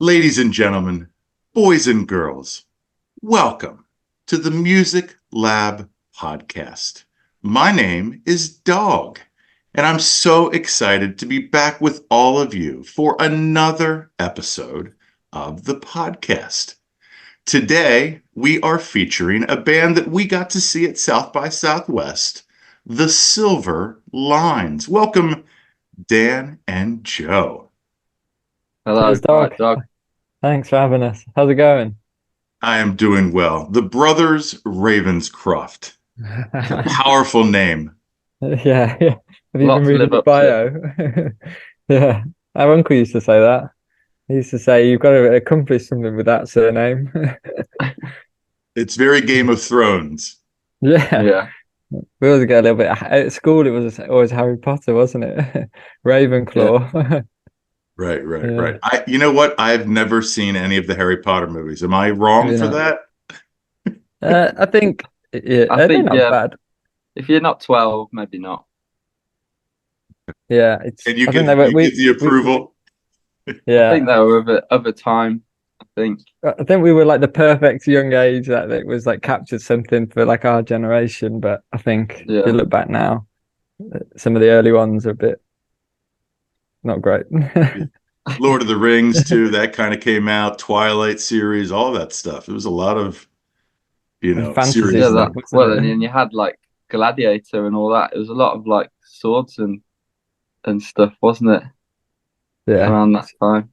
Ladies and gentlemen, boys and girls, welcome to the Music Lab podcast. My name is Dogg, and I'm so excited to be back with all of you for another episode of the podcast. Today, we are featuring a band that we got to see at South by Southwest, the Silver Lines. Welcome, Dan and Joe. Hello, Cheers, Dog. Dog. Thanks for having us. How's it going? I am doing well. The Brothers Ravenscroft. A powerful name. Yeah, yeah. Have you Lot been to reading live the up to. bio? Yeah. Our uncle used to say that. He used to say you've got to accomplish something with that surname. It's very Game of Thrones. Yeah. Yeah, We always get a little bit at school. It was always Harry Potter, wasn't it? yeah. Ravenclaw. Right. Yeah. You know what? I've never seen any of the Harry Potter movies. Am I wrong You for know. that? I think yeah, I they're think not bad. if you're not 12, maybe not. Yeah, it's. And you I think get they were. you get the approval. I think Yeah. they were of a time. I think. I think we were like the perfect young age that it was like captured something for like our generation. But I think if you Yeah, look back now, some of the early ones are a bit not great. Lord of the Rings too. That kind of came out. Twilight series, all that stuff. It was a lot of And fantasy yeah. series. stuff, That wasn't well, and then it? you had like Gladiator and all that. It was a lot of like swords and stuff, wasn't it? Yeah. Around that time.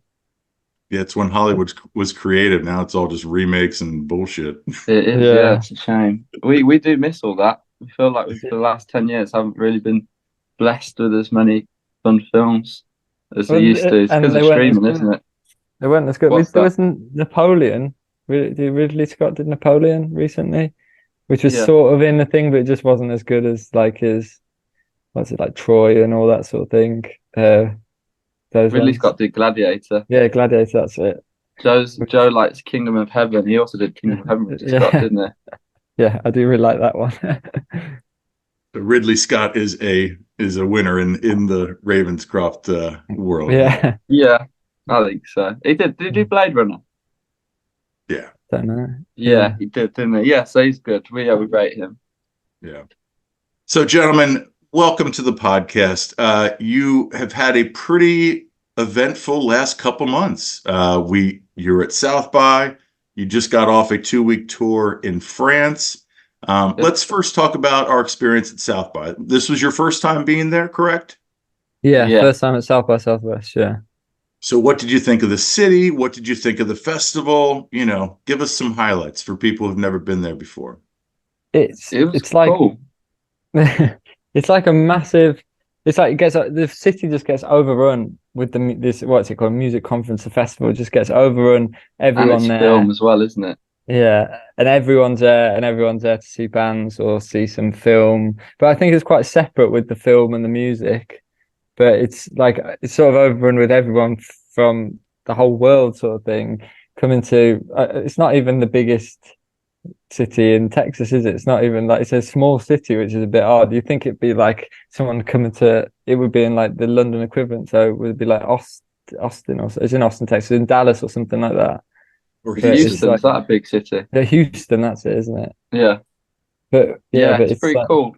Yeah, it's when Hollywood was creative. Now it's all just remakes and bullshit. It is. Yeah, Yeah. it's a shame. We do miss all that. We feel like we for the last 10 years haven't really been blessed with as many fun films as we used to. It's And because they of weren't as streaming, good. isn't it? They weren't as good. What's There that? was Napoleon. Ridley Scott did Napoleon recently, which was Yeah. sort of in the thing, but it just wasn't as good as like his, what's it like Troy and all that sort of thing. Those Ridley ones. Scott did Gladiator. Yeah, Gladiator, that's it. Joe likes Kingdom of Heaven. He also did Kingdom of Heaven, Ridley Scott, Yeah, didn't he? yeah, I do really like that one. Ridley Scott is a winner in the Ravenscroft world. Yeah, Yeah, I think so. He did. Did he do Blade Runner? Yeah, don't know. Yeah, Yeah, he did, didn't he? Yeah, so he's good. We rate him. yeah. So, gentlemen, welcome to the podcast. You have had a pretty eventful last couple months. You're at South by. You just got off a 2-week tour in France. Yeah. Let's first talk about our experience at South by. This was your first time being there, correct? yeah. Yeah. First time at South by Southwest. Yeah, So, what did you think of the city? What did you think of the festival? Give us some highlights for people who've never been there before. it's It was it's like cool. it's like a massive. It's like it gets the city just gets overrun with this what's it called music conference. The festival just gets overrun. And Everyone it's there. film as well, isn't it? Yeah, and everyone's there to see bands or see some film. But I think it's quite separate with the film and the music. But it's like it's sort of overrun with everyone from the whole world, sort of thing, coming to. It's not even the biggest city in Texas, is it? It's not even like it's a small city, which is a bit odd. You think it'd be like someone coming to. It would be in like the London equivalent, so it would be like Austin, or it's in Austin, Texas, in Dallas or something like that. Or But it's Houston. Houston, like is that a big city? yeah, Houston, that's it, isn't it? Yeah. But yeah, Yeah, but it's it's pretty like cool.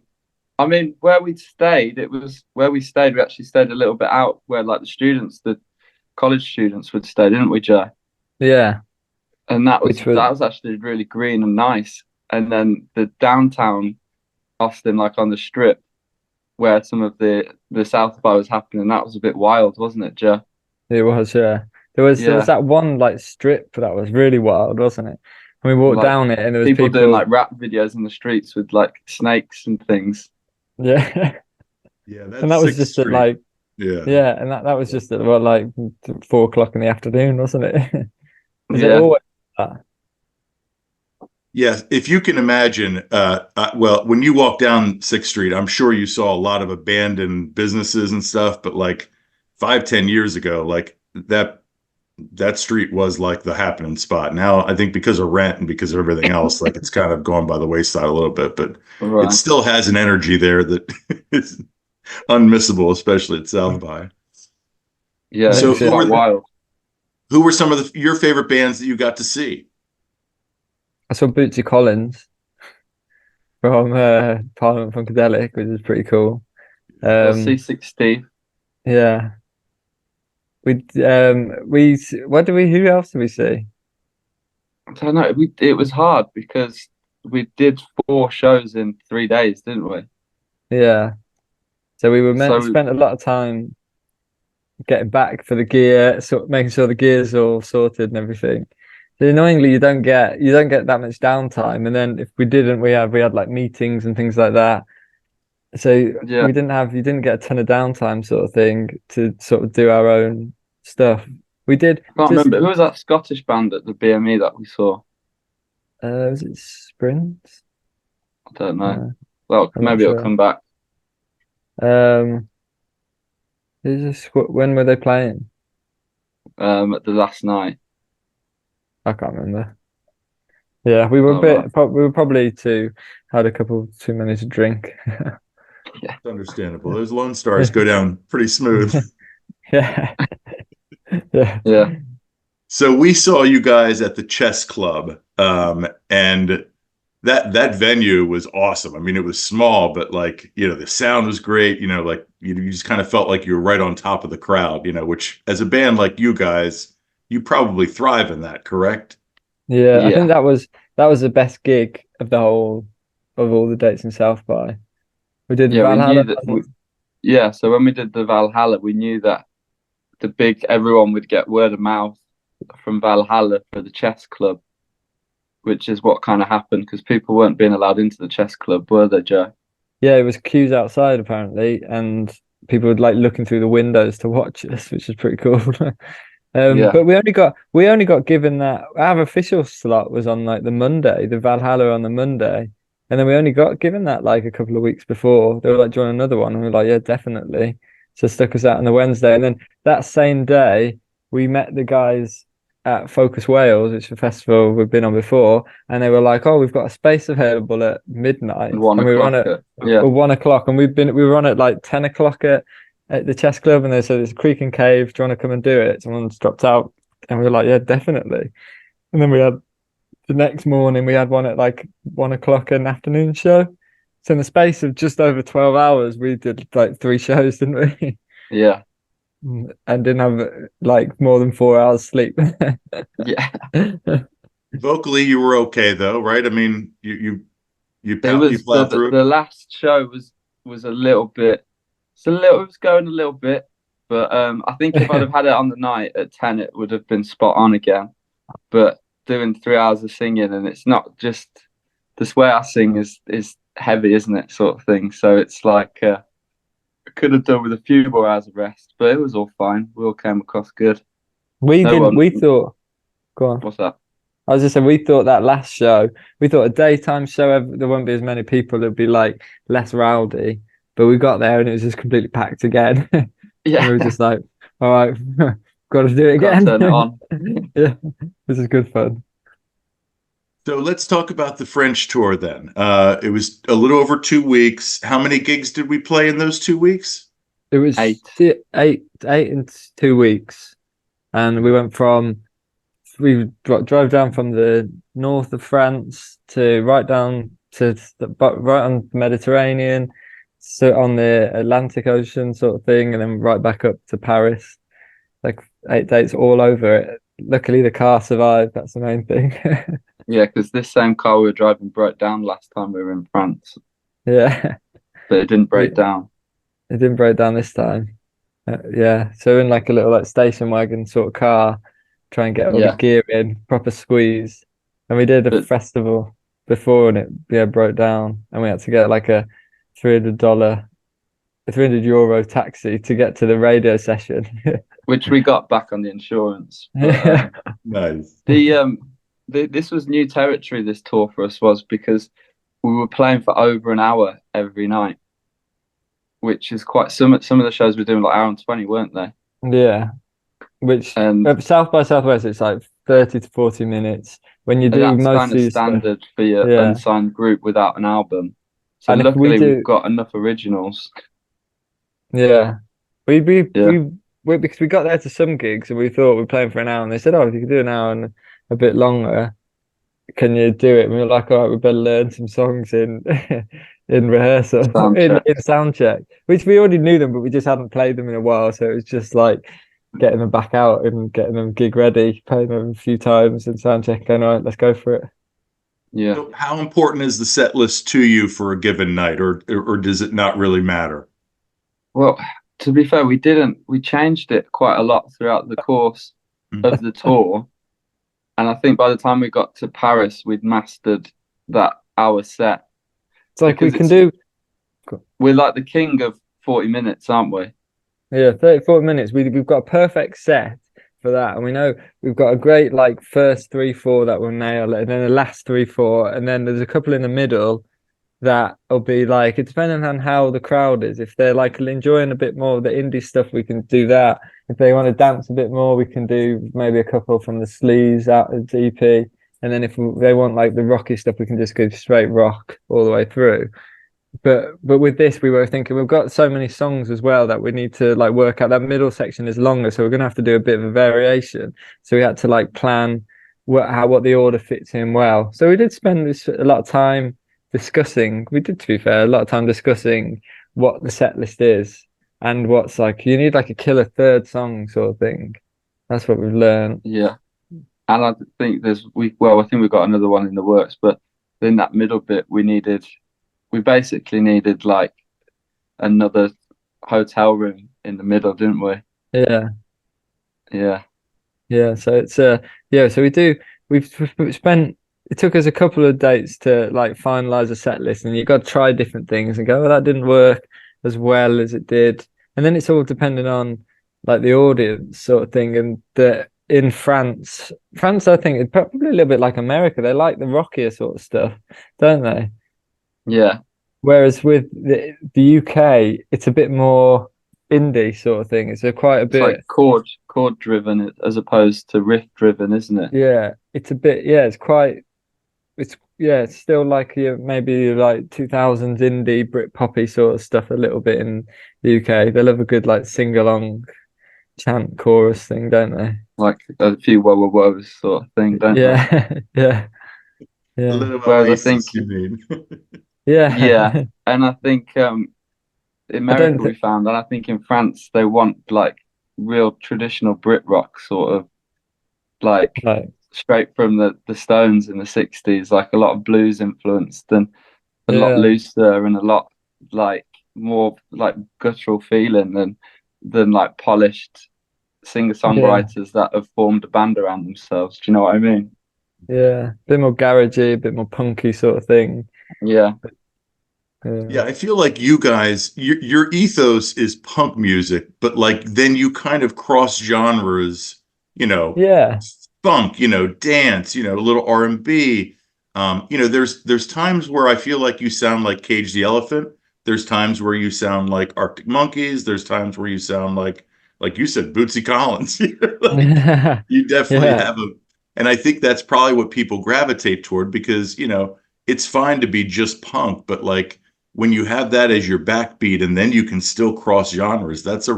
I mean, where we stayed, it was where we stayed. We actually stayed a little bit out where like the college students would stay, didn't we, Joe? yeah, And that was which was that was actually really green and nice. And then the downtown Austin, like on the strip, where some of the South by was happening, that was a bit wild, wasn't it, Joe? it was yeah. There was Yeah, that one like strip that was really wild, wasn't it? And we walked like down it and there was people doing people like rap videos in the streets with like snakes and things. yeah. Yeah, And that's that was Sixth just at Street. like Yeah. yeah, and that was just at what like 4 o'clock in the afternoon, wasn't it? Is it Yeah, always that? Yeah, if you can imagine, well, when you walk down Sixth Street, I'm sure you saw a lot of abandoned businesses and stuff, but like 5, 10 years ago, like that street was like the happening spot. Now, I think because of rent and because of everything else, like it's kind of gone by the wayside a little bit, but it right. still has an energy there that is unmissable, especially at South by. Yeah, it So Makes was it quite wild. Who were some of your favorite bands that you got to see? I saw Bootsy Collins from Parliament Funkadelic, which was pretty cool. Or C60. Yeah, who else did we see? I don't know. It was hard because we did 4 shows in 3 days, didn't we? Yeah, so we were So spent a lot of time getting back for the gear, making sure the gear's all sorted and everything. So annoyingly, you don't get that much downtime. And then if we didn't, we had like meetings and things like that. So yeah, you didn't get a ton of downtime sort of thing to sort of do our own stuff. We did I can't just remember who was that Scottish band at the BME that we saw. was it Sprint? I don't know. Uh, Well, I'm not maybe it'll sure. come back. Um, when were they playing? At the last night. I can't remember. Yeah, we were a Oh, right. bit. We were probably had a couple too many to drink. Yeah, It's understandable. Those Lone Stars go down pretty smooth. Yeah, yeah, yeah, So we saw you guys at the Chess Club, and that venue was awesome. I mean, it was small, but like, the sound was great. Like you just kind of felt like you were right on top of the crowd. Which as a band like you guys, you probably thrive in that, correct? yeah. I think yeah, that was the best gig of all the dates in South by. We did yeah. We knew Valhalla. that. Yeah, so when we did the Valhalla, we knew that everyone would get word of mouth from Valhalla for the chess club, which is what kind of happened because people weren't being allowed into the chess club, were they, Joe? Yeah, it was queues outside apparently, and people would like looking through the windows to watch us, which is pretty cool. Yeah, But we only got given that our official slot was on like the Monday, the Valhalla on the Monday, and then we only got given that like a couple of weeks before. They were like, "Do you want another one?" And we were like, "Yeah, definitely." So stuck us out on the Wednesday, and then that same day we met the guys at Focus Wales, which is a festival we've been on before, and they were like, "Oh, we've got a space available at midnight," and one and we were on o'clock. at Yeah, 1 o'clock, and we were on at like 10 o'clock at the chess club, and they said it's a creek and cave. Do you want to come and do it? Someone's dropped out, and we were like, yeah, definitely. And then we had the next morning, we had one at like 1 o'clock, an afternoon show. So in the space of just over 12 hours, we did like 3 shows, didn't we? yeah, And didn't have like more than 4 hours sleep. yeah. Vocally, you were okay though, right? I mean, you It you was plowed through it. the last show was a little bit. It was going a little bit, but I think if I'd have had it on the night at 10, it would have been spot on again. But doing 3 hours of singing, and it's not just this way I sing is heavy, isn't it? Sort of thing. So it's like I could have done with a few more hours of rest, but it was all fine. We all came across good. We No didn't, one. we thought, go on. What's that? I was just saying, we thought that last show, we thought a daytime show, there won't be as many people, it'd be like less rowdy. But we got there and it was just completely packed again. And we Yeah, were just like, all right, got to do it got to turn it again. on. Yeah, this is good fun. So let's talk about the French tour then. It was a little over 2 weeks. How many gigs did we play in those 2 weeks? It was 8. eight in 2 weeks. And we drove down from the north of France to right down to right on the Mediterranean, so on the Atlantic Ocean sort of thing, and then right back up to Paris. Like 8 days all over it. Luckily, the car survived. That's the main thing. Yeah, because this same car we were driving broke down last time we were in France, Yeah, but it didn't break it down. didn't break down this time. Yeah, so in like a little like station wagon sort of car, try and get all the Yeah, gear in, proper squeeze. And we did a but festival before and it broke down and we had to get like a €300 taxi to get to the radio session. which we got back on the insurance. But Yeah. Nice. this was new territory. This tour for us was because we were playing for over an hour every night, which is quite some of the shows we're doing like hour and 20, weren't they? Yeah. Which And South by Southwest, it's like 30 to 40 minutes. When you do that's most kind of of your stuff. standard for your Yeah. unsigned group without an album. So And if we luckily we've do, got enough originals. yeah. We we Yeah, we because we got there to some gigs and we thought we were playing for an hour, and they said, "Oh, if you could do an hour and a bit longer, can you do it?" And we were like, "All right, we better learn some songs in in rehearsal, Sound check. in sound check," which we already knew them, but we just hadn't played them in a while, so it was just like getting them back out and getting them gig ready, playing them a few times and sound check, going, "All right, let's go for it." Yeah. So how important is the set list to you for a given night, or does it not really matter? Well, to be fair, we didn't. We changed it quite a lot throughout the course of the tour, and I think by the time we got to Paris, we'd mastered that hour set. It's like we Because can do, we're like the king of 40 minutes, aren't we? yeah, 30, 40 minutes. We've got a perfect set for that. And we know we've got a great like first three, four that will nail it, and then the last three, four, and then there's a couple in the middle that will be like, it depending on how the crowd is. If they're like enjoying a bit more of the indie stuff, we can do that. If they want to dance a bit more, we can do maybe a couple from the sleaze out of DP. And then if they want like the rocky stuff, we can just go straight rock all the way through. But with this, we were thinking we've got so many songs as well that we need to like work out. That middle section is longer, so we're gonna have to do a bit of a variation. So we had to like plan what the order fits in well. So we did spend a lot of time discussing. We did, to be fair, a lot of time discussing what the set list is and what's like you need like a killer third song sort of thing. That's what we've learned. Yeah. And I think I think we've got another one in the works, but in that middle bit, we basically needed like another hotel room in the middle, didn't we? Yeah. Yeah. Yeah, so it's yeah, so we've spent it took us a couple of dates to like finalize a set list, and you've got to try different things and go, well, that didn't work as well as it did. And then it's all depending on like the audience sort of thing. And the in France I think it's probably a little bit like America. They like the rockier sort of stuff, don't they? Yeah. Whereas with the UK, it's a bit more indie sort of thing. It's a quite a It's like bit. chord driven as opposed to riff driven, isn't it? Yeah, it's a bit. Yeah, it's still like maybe like 2000s indie Brit poppy sort of stuff a little bit in the UK. They love a good like sing along chant chorus thing, don't they? Like a few whoa whoas sort of thing, don't they? Yeah, yeah, A yeah, little Whereas I think, Oasis, you mean? yeah, yeah. and I think in I don't America we think. found, and I think in France they want like real traditional Brit rock sort of like Like, straight from the Stones in the 60s, like a lot of blues influenced and a lot yeah, looser and a lot like more like guttural feeling than like polished yeah, singer-songwriters that have formed a band around themselves. Do you know what I mean? yeah. A bit more garagey, a bit more punky sort of thing. Yeah, Yeah, Yeah, I feel like you guys, your ethos is punk music, but like then you kind of cross genres, you know, yeah, funk, dance, a little R&B. There's times where I feel like you sound like Cage the Elephant. There's times where you sound like Arctic Monkeys. There's times where you sound like you said, Bootsy Collins. Like yeah, you definitely yeah, have and I think that's probably what people gravitate toward because, it's fine to be just punk, but like when you have that as your backbeat and then you can still cross genres, that's a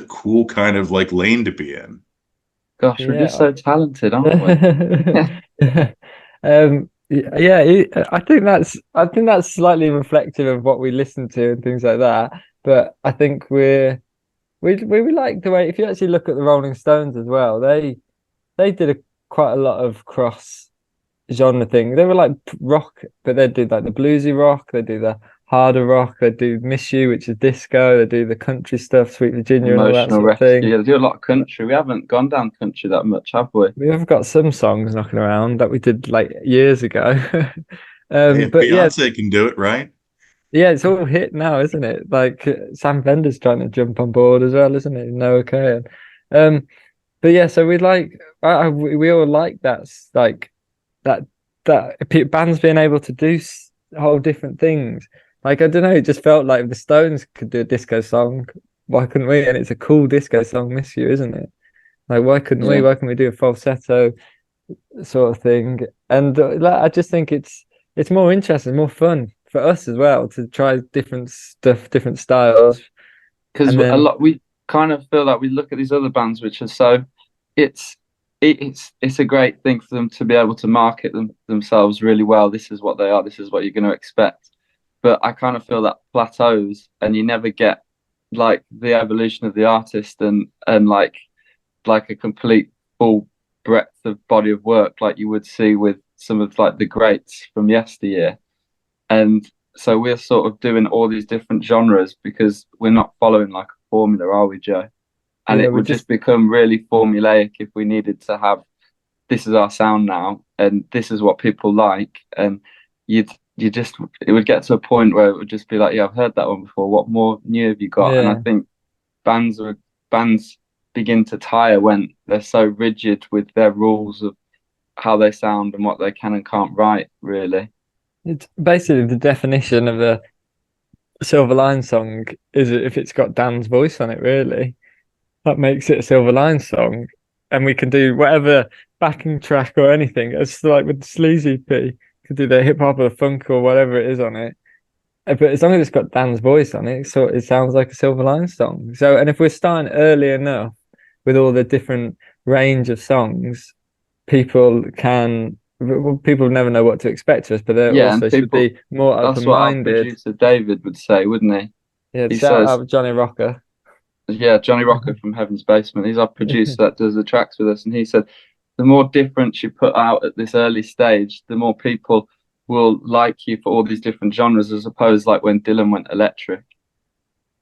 cool kind of like lane to be in. gosh, we're just yeah. so talented, aren't we? Yeah, I think that's slightly reflective of what we listen to and things like that. But I think we like the way if you actually look at the Rolling Stones as well, they did quite a lot of cross genre thing. They were like rock, but they do like the bluesy rock, they do the harder rock, they do Miss You, which is disco, they do the country stuff, Sweet Virginia and all that Emotional sort of thing. rescue. Yeah, they do a lot of country. We haven't gone down country that much, have we? We have got some songs knocking around that we did like years ago. Hey, if But yeah, Beyonce can do it, right? yeah, it's all hit now, isn't it? Like Sam Fender's trying to jump on board as well, isn't it? No, okay. But yeah, so we like we all like like that bands being able to do whole different things. Like I don't know, it just felt like the Stones could do a disco song. Why couldn't we? And it's a cool disco song, "Miss You," isn't it? Like why couldn't we? Yeah. Why can't we do a falsetto sort of thing? And like, I just think it's more interesting, more fun for us as well to try different stuff, different styles, Because and a then lot kind of feel like we look at these other bands which are so it's it's a great thing for them to be able to market themselves really well. This is what they are, this is what you're going to expect. But I kind of feel that plateaus and you never get like the evolution of the artist and like a complete full breadth of body of work like you would see with some of like the greats from yesteryear. And so we're sort of doing all these different genres because we're not following like a formula, are we, Joe? And Yeah, it we would just just become really formulaic if we needed to have this is our sound now and this is what people like. And you'd you just it would get to a point where it would just be like, yeah, I've heard that one before. What more new have you got? And I yeah. think bands begin to tire when they're so rigid with their rules of how they sound and what they can and can't write, really. It's basically the definition of a Silver Line song is if it's got Dan's voice on it, really. That makes it a Silver Line song. And we can do whatever backing track or anything. It's like with the Sleazy P, could do the hip hop or the funk or whatever it is on it. But as long as it's got Dan's voice on it, so it sounds like a Silver Line song. So, and if we're starting early enough with all the different range of songs, people can well, people never know what to expect to us, but they Yeah, and also should people, be more that's what our open-minded. producer David would say, wouldn't he? Yeah, He shout says, out Johnny Rocker. yeah, Johnny Rocker from Heaven's Basement. He's our producer that does the tracks with us. And he said, the more different you put out at this early stage, the more people will like you for all these different genres, as opposed like when Dylan went electric.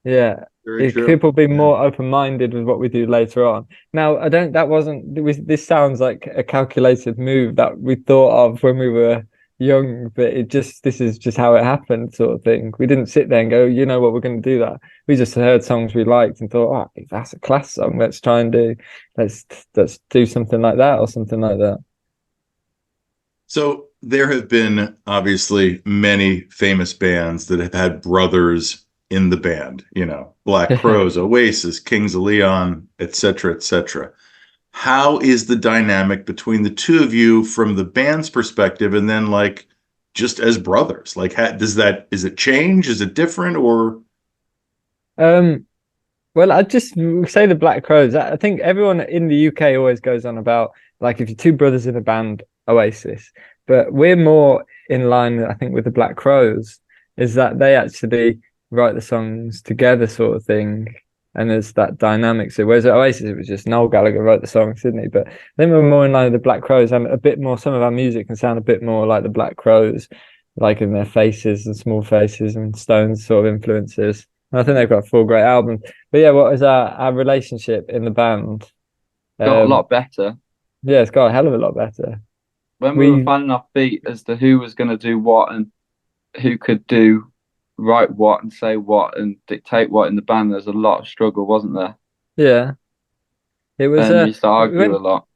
Yeah, Very true. people be Yeah. more open-minded with what we do later on. Now, I don't. That wasn't. This sounds like a calculated move that we thought of when we were young, but this is just how it happened, sort of thing. We didn't sit there and go, you know what, we're going to do that. We just heard songs we liked and thought, oh, that's a class song. Let's try and let's let's do something like that or something like that. So there have been obviously many famous bands that have had brothers in the band, Black Crowes, Oasis, Kings of Leon, etc., etc. How is the dynamic between the two of you from the band's perspective and then like just as brothers? Like is it change? Is it different or Um, Well, I just say the Black Crows. I think everyone in the UK always goes on about like if you're two brothers in a band, Oasis. But we're more in line, I think, with the Black Crows, is that they actually write the songs together, sort of thing. And there's that dynamic. So whereas at Oasis, it was just Noel Gallagher wrote the songs, didn't he? But then we're more in line with the Black Crows and a bit more, some of our music can sound a bit more like the Black Crows, like in their Faces and Small Faces and Stones sort of influences. And I think they've got four great albums. But yeah, what is our relationship in the band? Got a Um, lot better. yeah, it's got a hell of a lot better. When we were We finding our feet as to who was going to do what and who could write what and say what and dictate what in the band, there's a lot of struggle, wasn't there? yeah, it was And we used to we argue a went lot.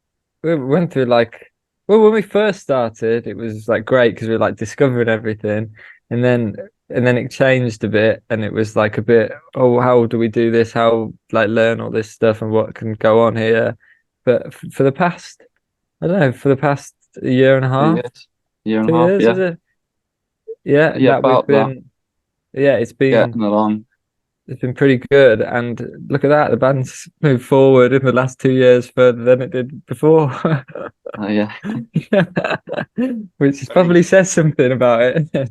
we went through like well when we first started, it was like great because we were like discovering everything, and then it changed a bit, and it was like a bit oh how do we do this? How like learn all this stuff and what can go on here? But for the past I don't know for the past year and a Two half, years, year and a two half, years is yeah. it? Yeah, Yeah, that we've about that. been yeah Getting along. it's been pretty good, and look at that, the band's moved forward in the last 2 years further than it did before, Yeah. which I mean, probably says something about it.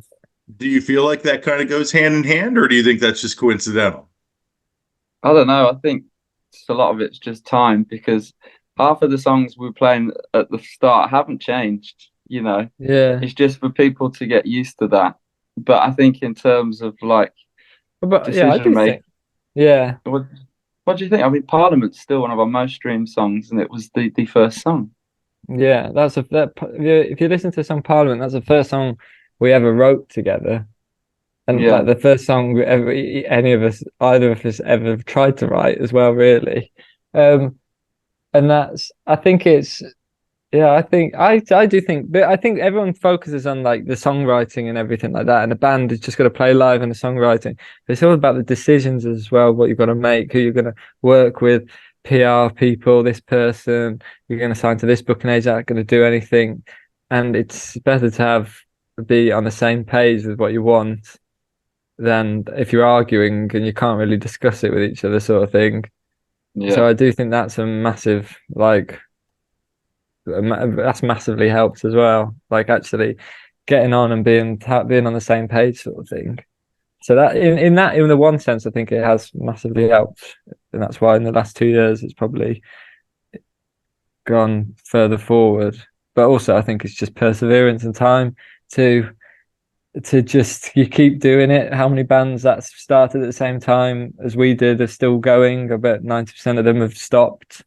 do you feel like that kind of goes hand in hand, or do you think that's just coincidental? I don't know. I think just a lot of it's just time because half of the songs we were playing at the start haven't changed, you know. Yeah, It's just for people to get used to that. But I think in terms of like but yeah, I decision do making, think yeah, what do you think? I mean, Parliament's still one of our most streamed songs, and it was the first song. yeah. That's a that if you listen to some Parliament, that's the first song we ever wrote together, and like Yeah, the first song we ever any of us, either of us, ever tried to write as well, really. Um, and that's I think it's yeah, I do think, but I think everyone focuses on like the songwriting and everything like that, and the band is just got to play live and the songwriting. But it's all about the decisions as well, what you've got to make, who you're going to work with, PR people, this person, you're going to sign to this booking agent, not going to do anything, and it's better to be on the same page with what you want than if you're arguing and you can't really discuss it with each other, sort of thing. So Yeah. I do think that's a massive like that's massively helped as well. Like actually getting on and being on the same page sort of thing. So that in the one sense, I think it has massively helped, and that's why in the last 2 years it's probably gone further forward. But also, I think it's just perseverance and time to just you keep doing it. How many bands that started at the same time as we did are still going? I bet 90% of them have stopped,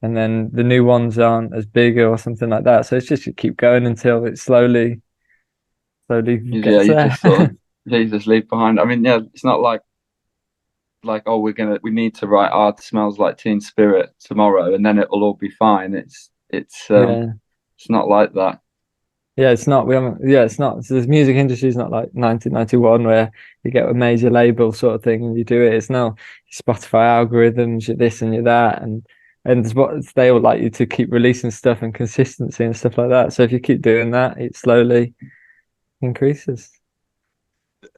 and then the new ones aren't as big or something like that. So it's just you keep going until it slowly Yeah, gets you there. just sort of Jesus leave behind. I mean, yeah, it's not like oh we need to write art smells like Teen Spirit tomorrow and then it will all be fine. Yeah. It's not like that. Yeah, it's not. We haven't. Yeah, it's not. So the music industry is not like 1991 where you get a major label sort of thing and you do it. It's now Spotify algorithms, you're this and you're that, and it's what they all like you to keep releasing stuff and consistency and stuff like that. So if you keep doing that, it slowly increases.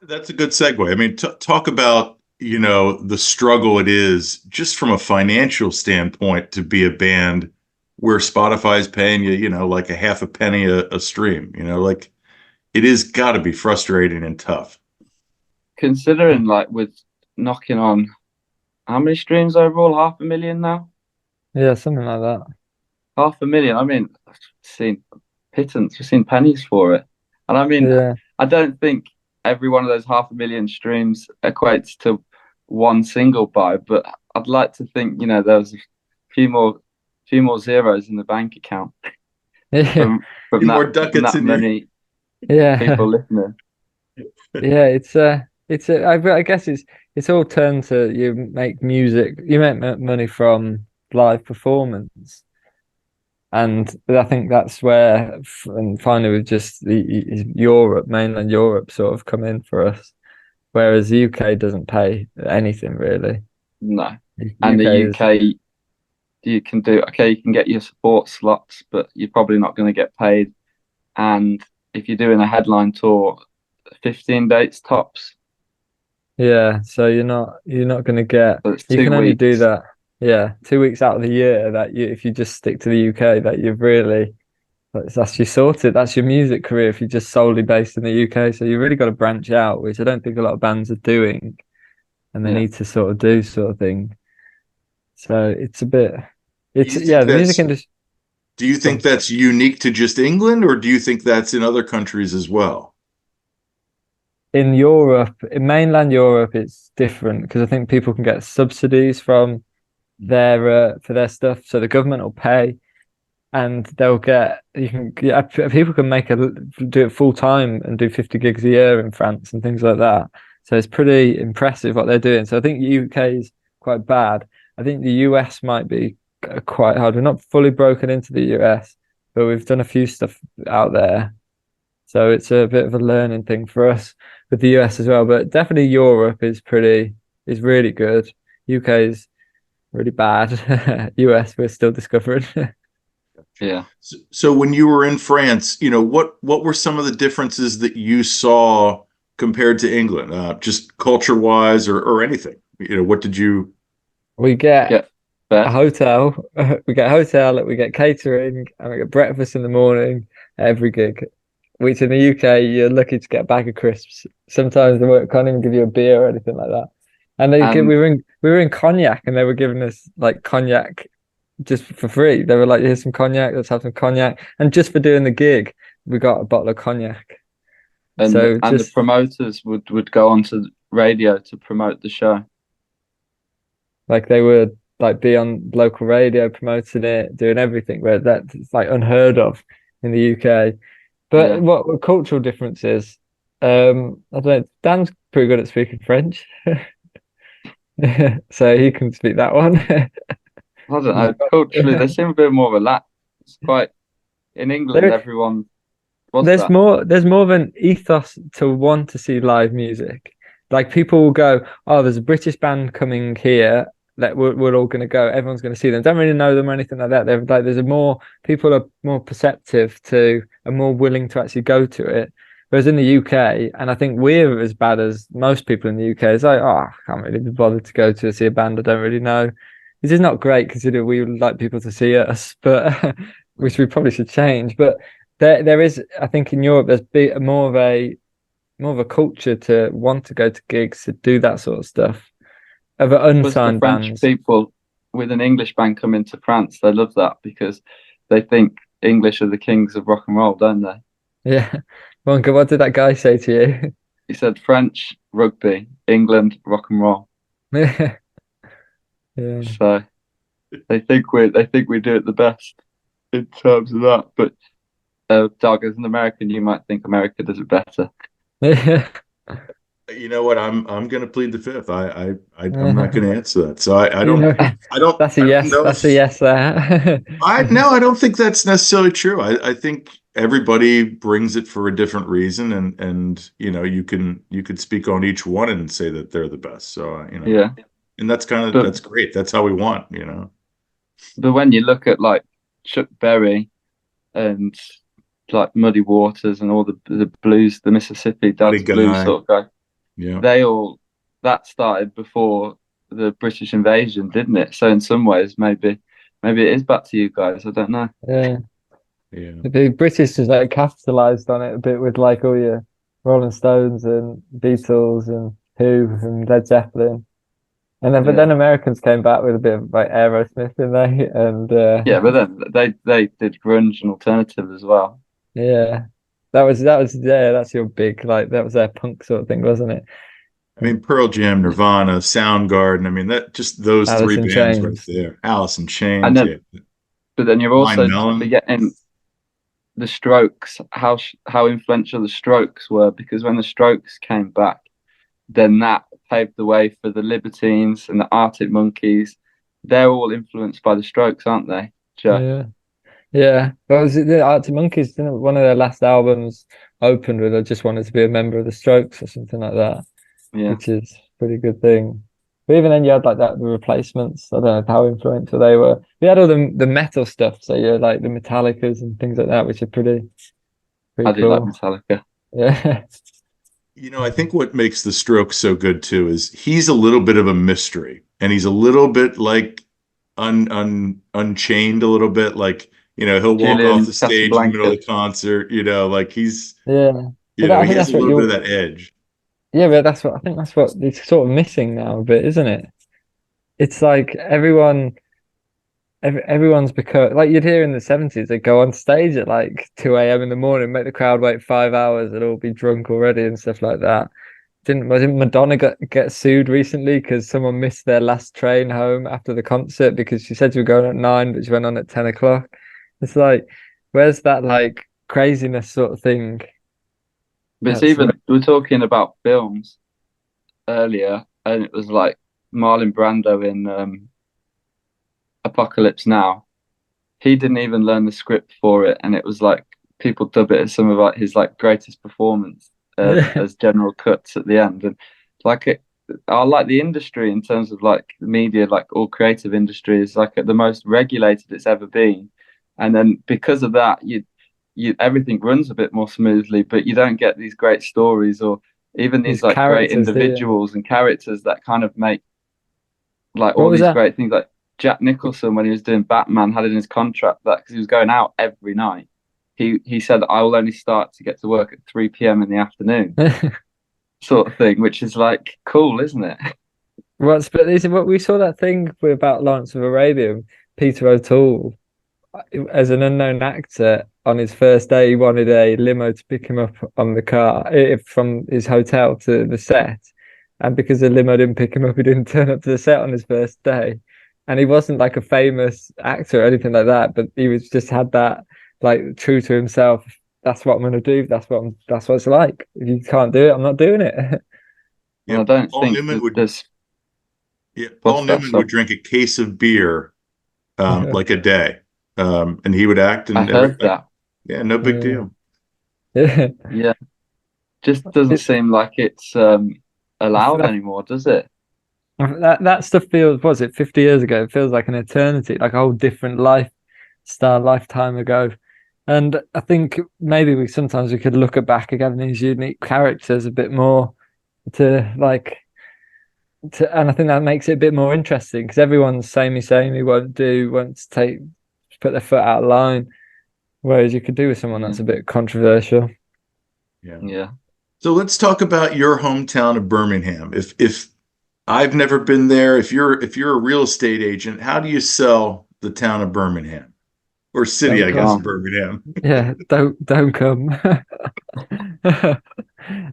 That's a good segue. I mean, talk about, the struggle it is just from a financial standpoint to be a band where Spotify's paying you, like a half a penny a stream, like it is got to be frustrating and tough. Considering like with knocking on how many streams overall? 500,000 now? Yeah, something like that. 500,000. I mean, I've seen pittance, we've seen pennies for it. And I mean, Yeah, I don't think every one of those 500,000 streams equates to one single buy, but I'd like to think, there was a few more zeros in the bank account yeah, from More from ducats that in your. many yeah, people listening. yeah. I guess it's all turned to you make music, you make money from live performance. And I think that's where, and finally, with just Europe, mainland Europe, sort of come in for us, whereas the UK doesn't pay anything really. No. And the UK is, UK, you can do, okay, you can get your support slots, but you're probably not going to get paid. And if you're doing a headline tour, 15 dates tops. yeah. So you're not going to get. So it's You two can only do weeks. that, yeah, 2 weeks out of the year. That you, if you just stick to the UK, that you've really that's you sorted. That's your music career if you're just solely based in the UK. So you really got to branch out, which I don't think a lot of bands are doing, and they Yeah. need to sort of do sort of thing. So it's a bit, Do it's you yeah, think the music that's industry. do you think that's unique to just England, or do you think that's in other countries as well? In Europe, in mainland Europe, it's different because I think people can get subsidies from their for their stuff, so the government will pay, and they'll get you can yeah, people can do it full time and do 50 gigs a year in France and things like that. So it's pretty impressive what they're doing. So I think UK is quite bad. I think the US might be quite hard. We're not fully broken into the US, but we've done a few stuff out there. So it's a bit of a learning thing for us with the US as well. But definitely Europe is really good. UK is really bad. US we're still discovering. Yeah. So when you were in France, what were some of the differences that you saw compared to England, just culture wise or anything? What did you? We get Yeah. a Fair. hotel, we get a hotel, we get catering, and we get breakfast in the morning at every gig. Which in the UK you're lucky to get a bag of crisps. Sometimes they can't even give you a beer or anything like that. And And we were in cognac, and they were giving us like cognac just for free. They were like, "Here's some cognac. Let's have some cognac." And just for doing the gig, we got a bottle of cognac. So and the just promoters would go on to radio to promote the show. like they would like be on local radio promoting it, doing everything. Where that's like unheard of in the UK. But Yeah. what cultural differences? I don't know. Dan's pretty good at speaking French, so he can speak that one. I don't know. Culturally, they seem a bit more relaxed. It's quite in England. There, Everyone, what's that? there's more of an ethos to want to see live music. Like people will go, oh, there's a British band coming here that we're all going to go. Everyone's going to see them. Don't really know them or anything like that. They're like, there's a more people are more perceptive to and more willing to actually go to it. Whereas in the UK, and I think we're as bad as most people in the UK, it's like, oh, I can't really be bothered to go to see a band I don't really know. This is not great considering we would like people to see us, but which we probably should change. But there is, I think, in Europe, there's more of a culture to want to go to gigs to do that sort of stuff of Plus, the unsigned French bands. people with an English band come into France, they love that because they think English are the kings of rock and roll, don't they? Yeah. Wonka, what did that guy say to you? He said French, rugby, England, rock and roll. Yeah. Yeah. So they think we do it the best in terms of that. But Doug, as an American, you might think America does it better. Yeah. You know what? I'm going to plead the fifth. I'm not going to answer that. So I You don't know, I don't that's a I don't yes. know That's a if yes there. I no, I don't think that's necessarily true. I think everybody brings it for a different reason, and you could speak on each one and say that they're the best. So Yeah, and but that's great. That's how we want. but when you look at like Chuck Berry and like Muddy Waters and all the blues, the Mississippi Buddy Delta blues guy. sort of guy, Yeah. they all that started before the British invasion, didn't it? So in some ways, maybe it is back to you guys. I don't know. Yeah. Yeah. The British just like capitalized on it a bit with like all your Rolling Stones and Beatles and Who and Led Zeppelin. And then but Yeah, then Americans came back with a bit of like Aerosmith, didn't they? And yeah, but then they did grunge and alternative as well. yeah. That was yeah, that's your big like that was their punk sort of thing, wasn't it? I mean, Pearl Jam, Nirvana, Soundgarden. I mean, that just those three Alice in bands right Chains. there. Alice in And Chains. then, Yeah. but then you're Blind also Melon. forgetting the Strokes, how influential the Strokes were, because when the Strokes came back, then that paved the way for the Libertines and the Arctic Monkeys. They're all influenced by the Strokes, aren't they, Joe? Yeah. Yeah. Well, was it the Arctic Monkeys, didn't it? One of their last albums opened with I just wanted to be a member of the Strokes or something like that, Yeah, which is a pretty good thing. But even then you had like that the replacements. I don't know how influential they were. We had all the metal stuff, so yeah, like the Metallicas and things like that, which are pretty I do like cool. Metallica. Yeah. I think what makes the Strokes so good too is he's a little bit of a mystery, and he's a little bit like unchained a little bit. Like, he'll walk off Julian the stage in the middle of Casablanca. the concert, like he's, Yeah. But I he think has that's a what little bit of you're that edge. yeah, but that's what I think that's what it's sort of missing now a bit, isn't it? It's like everyone's become like you'd hear in the 70s, they'd go on stage at like 2 a.m. in the morning, make the crowd wait 5 hours, and all be drunk already and stuff like that. Didn't Madonna get sued recently because someone missed their last train home after the concert because she said she was going at 9, but she went on at 10 o'clock. It's like, where's that like craziness sort of thing? But it's That's even, we were talking about films earlier, and it was like Marlon Brando in Apocalypse Now. He didn't even learn the script for it, and it was like people dub it as some of like his like greatest performance yeah, as general cuts at the end. And like it, I like the industry in terms of like the media, like all creative industry is like at the most regulated it's ever been, and then because of that, you everything runs a bit more smoothly, but you don't get these great stories or even these these like great characters, do you? individuals and characters that kind of make like What all was these that? great things. Like Jack Nicholson, when he was doing Batman, had in his contract that because he was going out every night, he said, "I will only start to get to work at 3 p.m. in the afternoon," sort of thing, which is like cool, isn't it? But is it what we saw that thing about Lawrence of Arabia, Peter O'Toole as an unknown actor on his first day, he wanted a limo to pick him up on the car from his hotel to the set. And because the limo didn't pick him up, he didn't turn up to the set on his first day. And he wasn't like a famous actor or anything like that, but he was just had that like true to himself. That's what I'm gonna do. That's what it's like. If you can't do it, I'm not doing it. And Yeah, I don't Paul think Newman that would there's yeah, Paul what's that. Newman would So drink a case of beer Yeah. like a day. And he would act I and heard that. yeah, no big deal. Yeah. Yeah, just doesn't It, seem like it's allowed that anymore, does it? that stuff feels, was it 50 years ago? It feels like an eternity, like a whole different lifetime ago. And I think maybe we could look at back again these unique characters a bit more to like and I think that makes it a bit more interesting because everyone's samey, won't put their foot out of line. Whereas you could do with someone Yeah. that's a bit controversial. Yeah. Yeah. So let's talk about your hometown of Birmingham. If I've never been there, if you're a real estate agent, how do you sell the town of Birmingham or city, Don't I guess, come. of Birmingham? Yeah, don't come.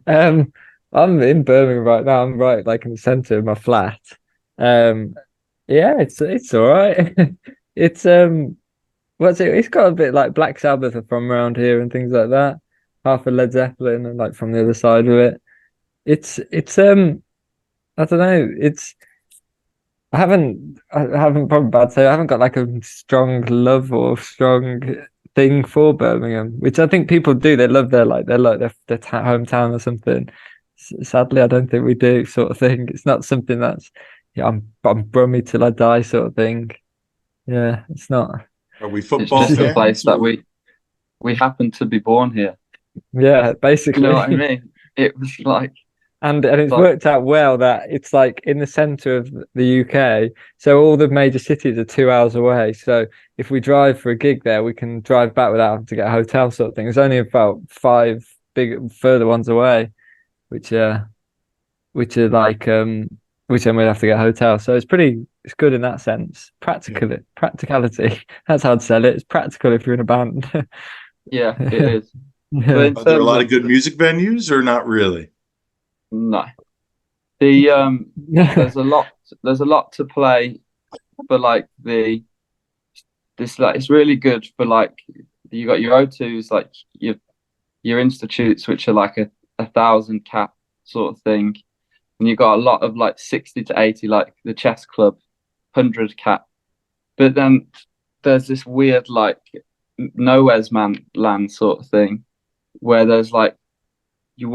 Um, I'm in Birmingham right now. I'm right like in the center of my flat. Um, yeah, it's all right. It's what's it? It's got a bit like Black Sabbath are from around here and things like that. Half of Led Zeppelin and like from the other side of it. It's I don't know. I haven't probably bad to say I haven't got like a strong love or strong thing for Birmingham, which I think people do. They love their hometown or something. Sadly, I don't think we do sort of thing. It's not something that's yeah, I'm Brummy till I die sort of thing. Yeah, it's not. Are we It's football just a place fans that or we happen to be born here. Yeah, You know what I basically. mean? It was And it's like worked out well that it's like in the center of the UK, so all the major cities are 2 hours away. So if we drive for a gig there, we can drive back without having to get a hotel sort of thing. It's only about five big further ones away, which which are like which then we'd have to get a hotel. So it's good in that sense. yeah. Practicality. That's how I'd sell it. It's practical if you're in a band. yeah, it is. But Yeah. in Are there a terms lot of of good music venues or not really? no, the there's a lot to play for like the this like it's really good for like you got your O2s like your institutes which are like a thousand cap sort of thing, and you got a lot of like 60 to 80 like the chess club 100 cap, but then there's this weird like nowhere's man land sort of thing where there's like we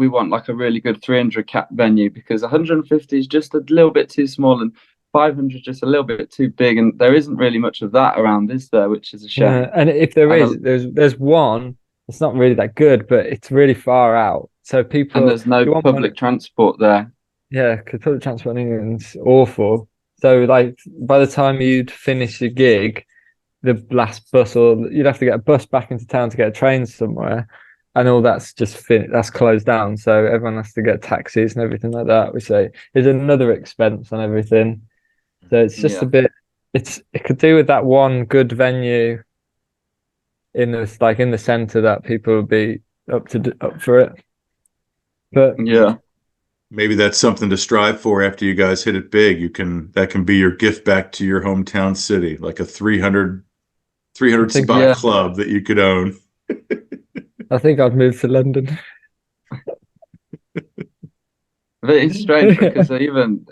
want like a really good 300 cap venue because 150 is just a little bit too small and 500 just a little bit too big, and there isn't really much of that around, is there? Which is a shame. Yeah, and if there And is, there's one. It's not really that good, but it's really far out. So people, there's no you want money, public transport there. yeah, because public transport in England's awful. So like by the time you'd finish your gig, the last bus, or you'd have to get a bus back into town to get a train somewhere, and all that's that's closed down. So everyone has to get taxis and everything like that. We say is another expense on everything. So it's just a Yeah, bit. It could do with that one good venue in this like in the center that people would be up for it. But yeah, Maybe that's something to strive for after you guys hit it big. That can be your gift back to your hometown city, like a 300 think spot yeah. club that you could own. I think I'd move to London. But it's strange because even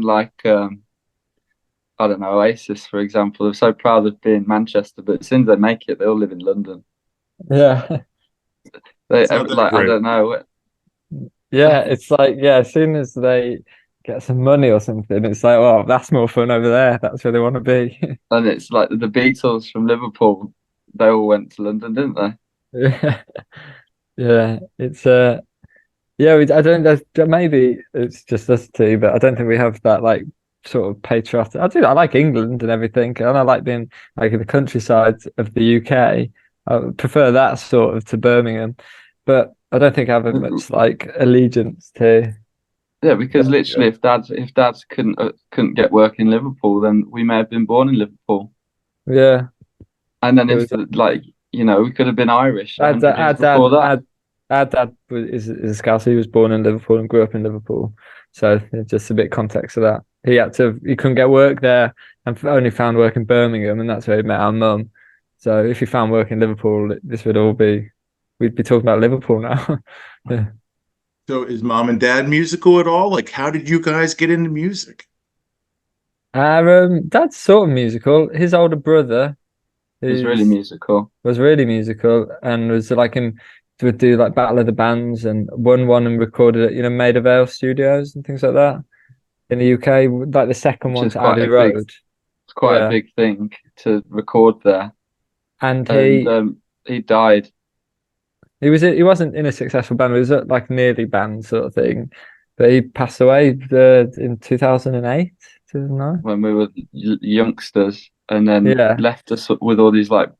like I don't know, Oasis, for example, are so proud of being Manchester, but as soon as they make it, they all live in London. Yeah. It's not that Like I great. don't know. Yeah, it's like yeah, as soon as they get some money or something, it's like, well, that's more fun over there. That's where they want to be. And it's like the Beatles from Liverpool, they all went to London, didn't they? Yeah. Yeah. It's yeah, I don't maybe it's just us two, but I don't think we have that like sort of patriotic. I like England and everything, and I like being like in the countryside of the UK. I would prefer that sort of to Birmingham, but I don't think I have as much like allegiance to Yeah, because literally, Birmingham. if dads couldn't get work in Liverpool, then we may have been born in Liverpool. Yeah, And then it if was like we could have been Irish a our dad. hundred years before that. Our dad is a Scouse. He was born in Liverpool and grew up in Liverpool, so just a bit of context of that. He couldn't get work there and only found work in Birmingham, and that's where he met our mum. So if he found work in Liverpool, this would all be we'd be talking about Liverpool now. Yeah. So is mom and dad musical at all? Like, how did you guys get into music? Our dad's sort of musical. His older brother, It's really who's musical. was really musical and was like in would do like Battle of the Bands and won one and recorded at Maida Vale Studios and things like that in the UK. Like the second Which one is to Abbey Road. it's quite a Yeah, big thing to record there. and And he died. he wasn't in a successful band. He was at like nearly band sort of thing, but he passed away in 2008, 2009. when we were youngsters, and then Yeah, left us with all these like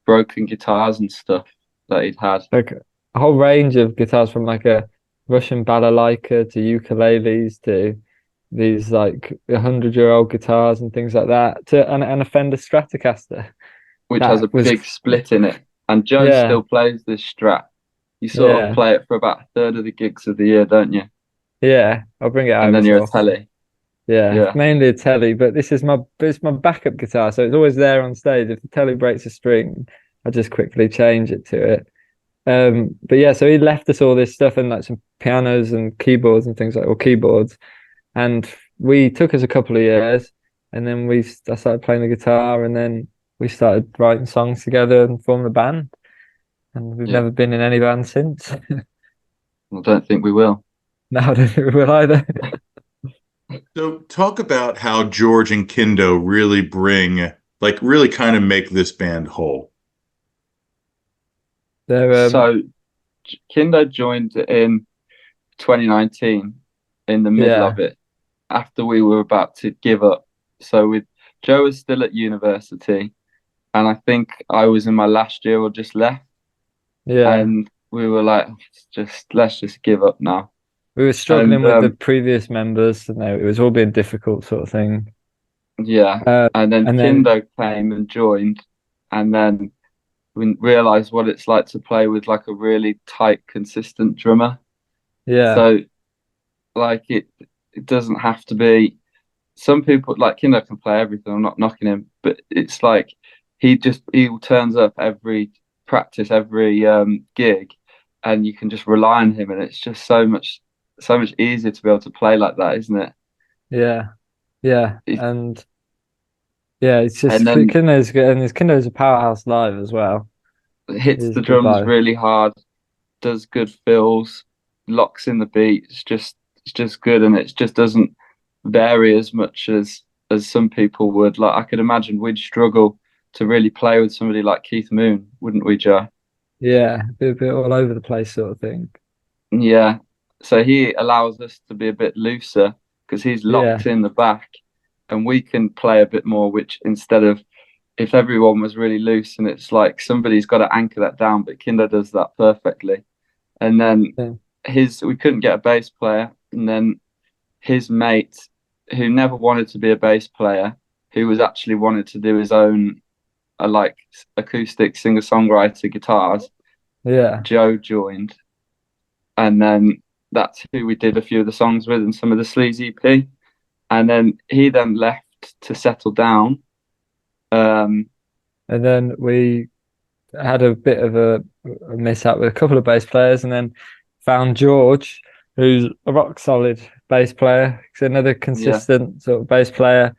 broken guitars and stuff that he'd had. like a whole range of guitars from like a Russian balalaika to ukuleles to these like 100-year-old guitars and things like that to and a Fender Stratocaster. Which has a That was big split in it. And Joe yeah, still plays this Strat. You sort of yeah, play it for about a third of the gigs of the year, don't you? yeah. I'll bring it And home then as you're a well. telly. Yeah, Yeah, mainly a telly, but it's my backup guitar, so it's always there on stage. If the telly breaks a string, I just quickly change it to it. But yeah, so he left us all this stuff and like some pianos and keyboards and things like, or keyboards, and we took us a couple of years, and then I started playing the guitar, and then we started writing songs together and formed a band, and we've yeah. never been in any band since. I don't think we will. No, I don't think we will either. So talk about how George and Kindo really really kind of make this band whole. They're So Kindo joined in 2019 in the middle yeah, of it after we were about to give up. So with Joe was still at university, and I think I was in my last year or just left, yeah. and we were like, let's just give up now. We were And struggling with the previous members, and it was all being difficult, sort of thing. yeah, Uh, and then and then Kindo came and joined, and then we realized what it's like to play with like a really tight, consistent drummer. yeah, So like it doesn't have to be. Some people like Kindo can play everything. I'm not knocking him, but it's like he turns up every practice, every gig, and you can just rely on him, and it's just so much easier to be able to play like that, isn't it? yeah, yeah, It and yeah, it's and just then Kindo's good, and his Kindo's a powerhouse live as well. hits He's the good drums live. really hard, does good fills, locks in the beat. It's just good, and it just doesn't vary as much as some people would. Like I could imagine we'd struggle to really play with somebody like Keith Moon, wouldn't we, Joe? Yeah, a bit all over the place sort of thing. Yeah. So he allows us to be a bit looser because he's Yeah, locked in the back, and we can play a bit more. Which instead of if everyone was really loose and it's like somebody's got to anchor that down, but Kinder does that perfectly. And then yeah, his we couldn't get a bass player, and then his mate, who never wanted to be a bass player, who was actually wanted to do his own like acoustic singer songwriter guitars, yeah. Joe joined, and then that's who we did a few of the songs with and some of the Sleazy EP. And then he then left to settle down. Um, And then we had a bit of a mishap with a couple of bass players, and then found George, who's a rock solid bass player. He's another yeah, consistent sort of bass player.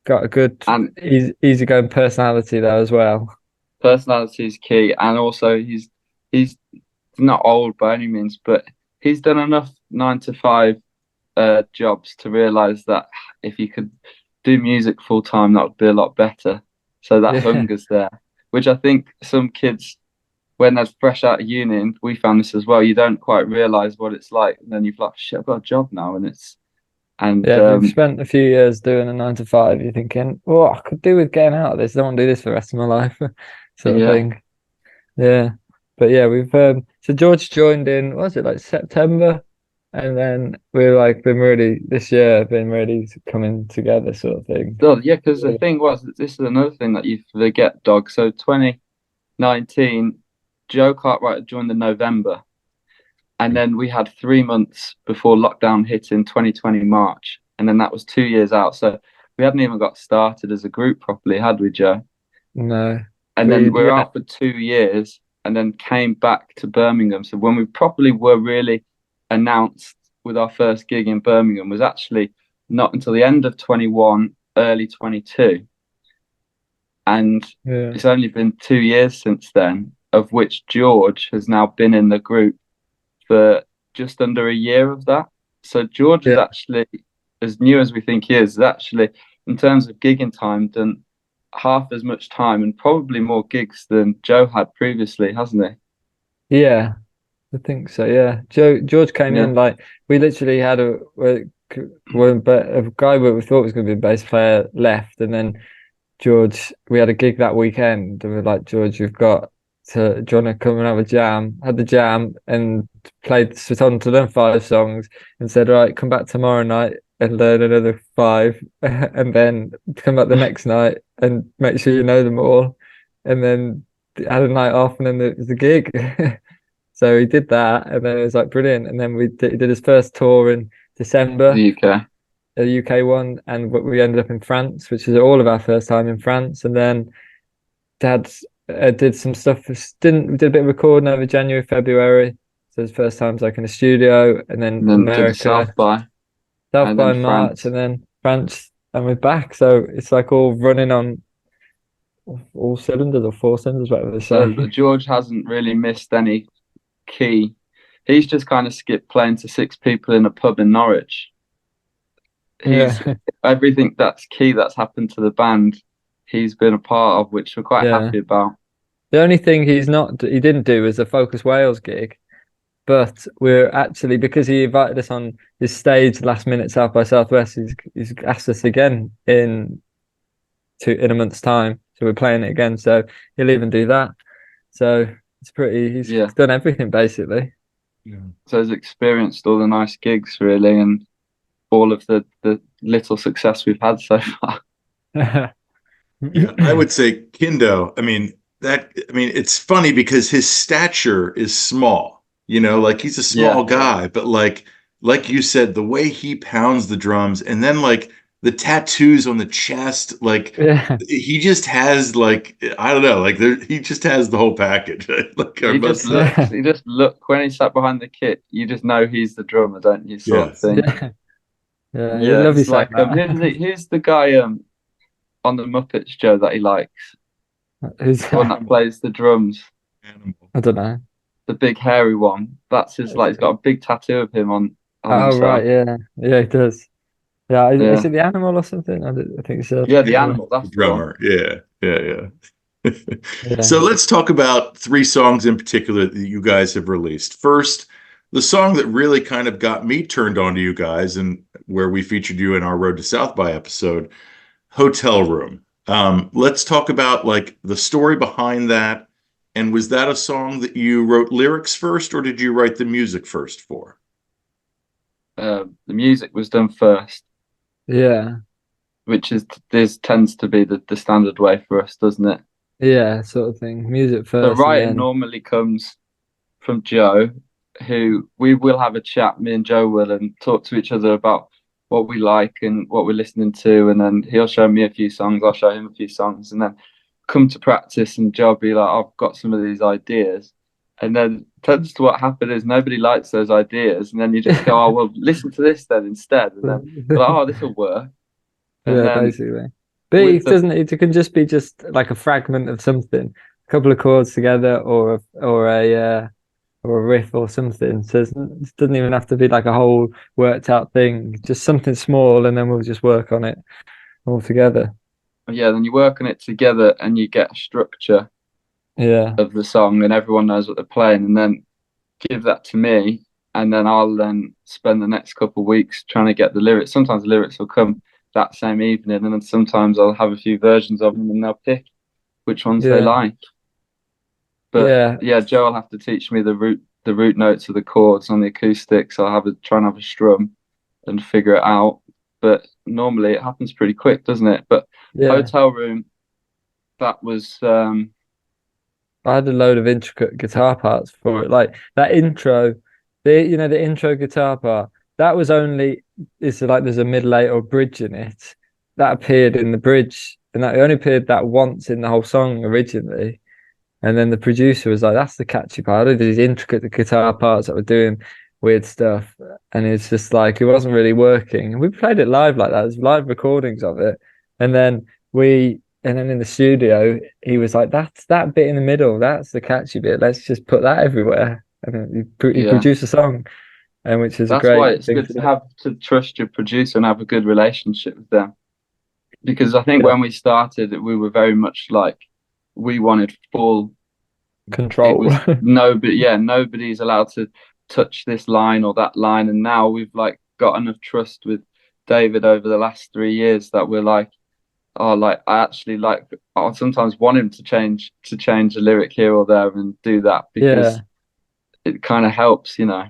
Got a good, and easygoing personality there as well. personality is key, and also he's not old by any means, but he's done enough 9 to 5 jobs to realize that if you could do music full time, that would be a lot better. So that Yeah, hunger's there, which I think some kids, when they're fresh out of uni, and we found this as well, you don't quite realize what it's like. And then you've like, shit, I've got a job now, and and yeah. If you've spent a few years doing a 9 to 5, you're thinking, "Oh, I could do with getting out of this. I don't want to do this for the rest of my life," sort of yeah, thing. Yeah, but yeah, we've so George joined in, what was it like September, and then we're like been really this year been really coming together, sort of thing. so, yeah. Because the thing was, this is another thing that you forget, Dog. So 2019, Joe Cartwright joined in November. And then we had 3 months before lockdown hit in 2020 March. And then that was 2 years out. So we hadn't even got started as a group properly, had we, Joe? No, And then we we were out for 2 years and then came back to Birmingham. So when we properly were really announced with our first gig in Birmingham was actually not until the end of 21, early 22. And yeah, it's only been 2 years since then, of which George has now been in the group for just under a year of that. So George is yeah, actually as new as we think he is actually in terms of gigging time done half as much time and probably more gigs than Joe had previously, hasn't he? yeah. I think so. Yeah, George came Yeah. in like we literally had a guy we thought was going to be a bass player left, and then George, we had a gig that weekend, and we were like, George, you've got to, do you want to come and have a jam? Had the jam and played Sutton to learn 5 songs, and said, right, come back tomorrow night and learn another 5, and then come back the next night and make sure you know them all, and then had a night off, and then it was the gig. So he did that, and then it was like brilliant. And then he did his first tour in December, The UK. a UK one, and we ended up in France, which is all of our first time in France. And then Dad did some stuff. Didn't We did a bit of recording over January, February. So his first time's like in a studio, and then And then did the America, South and by then March, France. and then France, and we're back. So it's like all running on all cylinders or 4 cylinders, whatever they So say. George hasn't really missed any key. He's just kind of skipped playing to 6 people in a pub in Norwich. He's Yeah, everything that's key that's happened to the band, he's been a part of, which we're quite yeah. happy about. The only thing he didn't do is the Focus Wales gig. But we're actually, because he invited us on his stage last minute South by Southwest, he's asked us again in a month's time. So we're playing it again. So he'll even do that. So he's Yeah. done everything basically. Yeah. So he's experienced all the nice gigs really, and all of the little success we've had so far. Yeah, I would say Kindo. It's funny because his stature is small. Like he's a small guy, but like you said, the way he pounds the drums, and then like the tattoos on the chest, like Yeah. he just has like I don't know, like he just has the whole package. Like I He just must say, looks. He just look when he's sat behind the kit. You just know he's the drummer, don't you? Sort of yes, thing. Yeah. Yeah. You Yeah, love you it's saying like that. who's the guy on the Muppets, Joe, that he likes? Who's The one that plays the drums, animal. I don't know. the big hairy one. That's his like. He's got a big tattoo of him on Oh himself. right, yeah. Yeah, he does. Yeah, is Yeah, it the animal or something? I think so. yeah, the Yeah. animal. That's the one. Drummer. Yeah, yeah, yeah. So Yeah. let's talk about 3 songs in particular that you guys have released. First, the song that really kind of got me turned on to you guys and where we featured you in our Road to South by episode, Hotel Room. Let's talk about like the story behind that. And was that a song that you wrote lyrics first, or did you write the music first for? The music was done first, Yeah. which is this tends to be the standard way for us, doesn't it? Yeah, sort of thing. Music The first and writing then normally comes from Joe, who we will have a chat, me and Joe will, and talk to each other about what we like and what we're listening to. And then he'll show me a few songs, I'll show him a few songs, and then come to practice. And Joe will be like, I've got some of these ideas. And then tends to what happened is nobody likes those ideas. And then you just go, oh, well, listen to this then instead. And then you're like, oh, this will work. And yeah, then basically. But with it the, doesn't it can just be just like a fragment of something, a couple of chords together or a riff or something. So it doesn't even have to be like a whole worked out thing. Just something small, and then we'll just work on it all together. yeah, then you work on it together and you get a structure Yeah, of the song and everyone knows what they're playing. And then give that to me, and then I'll then spend the next couple of weeks trying to get the lyrics. Sometimes the lyrics will come that same evening, and then sometimes I'll have a few versions of them, and they'll pick which ones they yeah, like. But yeah, yeah, Joe will have to teach me the root notes of the chords on the acoustics. I'll have a try and have a strum and figure it out. But normally it happens pretty quick, doesn't it? But yeah. Hotel Room, that was I had a load of intricate guitar parts for it. Like that intro, the intro guitar part, that was only it's like there's a middle eight or bridge in it. That appeared in the bridge, and that only appeared that once in the whole song originally. And then the producer was like, that's the catchy part. Of these intricate guitar parts that were doing weird stuff. And it's just like it wasn't really working. And we played it live like that. There's live recordings of it. And then in the studio, he was like, "That's that bit in the middle. That's the catchy bit. Let's just put that everywhere." And then he yeah. produced a song, and which is a That's why great it's thing good to to do. have to trust your producer and have a good relationship with them. Because I think Yeah, when we started, we were very much like we wanted full it Control. was nobody. Yeah, nobody's allowed to touch this line or that line. And now we've like got enough trust with David over the last 3 years that we're like, oh, like I actually like. I sometimes want him to change a lyric here or there and do that because Yeah. it kind of helps, you know.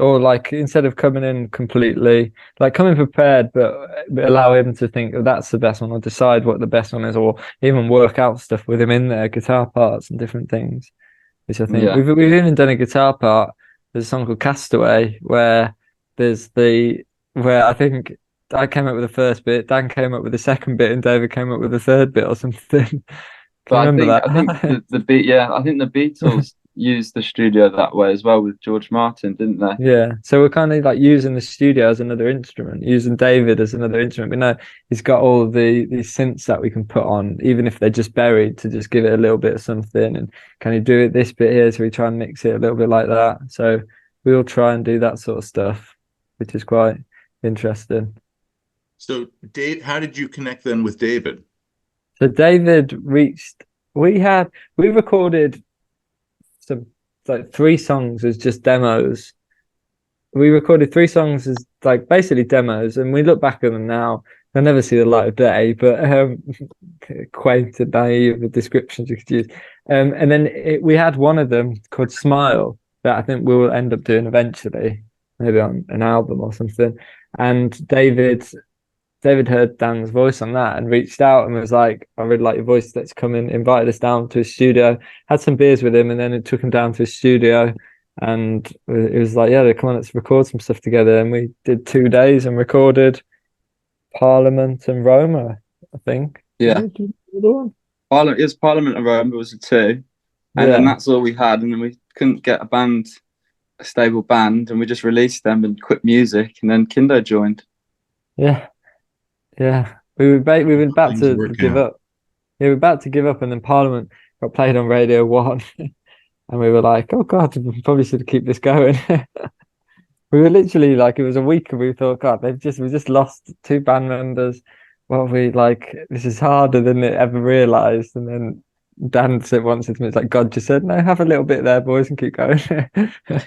Or like instead of coming in completely like coming prepared, but allow him to think, oh, that's the best one, or decide what the best one is, or even work out stuff with him in there, guitar parts and different things. Which I think Yeah. we've even done a guitar part. There's a song called Castaway where there's the where I think I came up with the first bit, Dan came up with the second bit, and David came up with the third bit or something. Can But you remember I think that? the beat, yeah, I think the Beatles used the studio that way as well with George Martin, didn't they? Yeah, so we're kind of like using the studio as another instrument, using David as another instrument. We know he's got all of these synths that we can put on, even if they're just buried, to just give it a little bit of something. And can you do it this bit here? So we try and mix it a little bit like that. So we'll try and do that sort of stuff, which is quite interesting. So, Dave, how did you connect then with David? So David reached, we recorded some like 3 songs as just demos. We recorded 3 songs as like basically demos, and we look back at them now. They'll never see the light of day, but quaint and naive the descriptions you could use. And then we had one of them called Smile that I think we will end up doing eventually, maybe on an album or something. And David heard Dan's voice on that and reached out and was like, I really like your voice. Let's come in, invited us down to his studio, had some beers with him, and then it took him down to his studio. And it was like, yeah, come on, let's record some stuff together. And we did 2 days and recorded Parliament and Roma, I think. Did Yeah. we do the other one? Parliament, it was Parliament and Rome, it was a two. And then Yeah. that's all we had. And then we couldn't get a stable band, and we just released them and quit music. And then Kindo joined. Yeah. Yeah. We were about Things to work give out. up. Yeah, we were about to give up, and then Parliament got played on Radio 1. And we were like, oh God, we probably should keep this going. We were literally like, it was a week and we thought, God, we just lost 2 band members. Well, we like, this is harder than it ever realized. And then Dan said once to me, it's like, God just said, no, have a little bit there, boys, and keep going. It's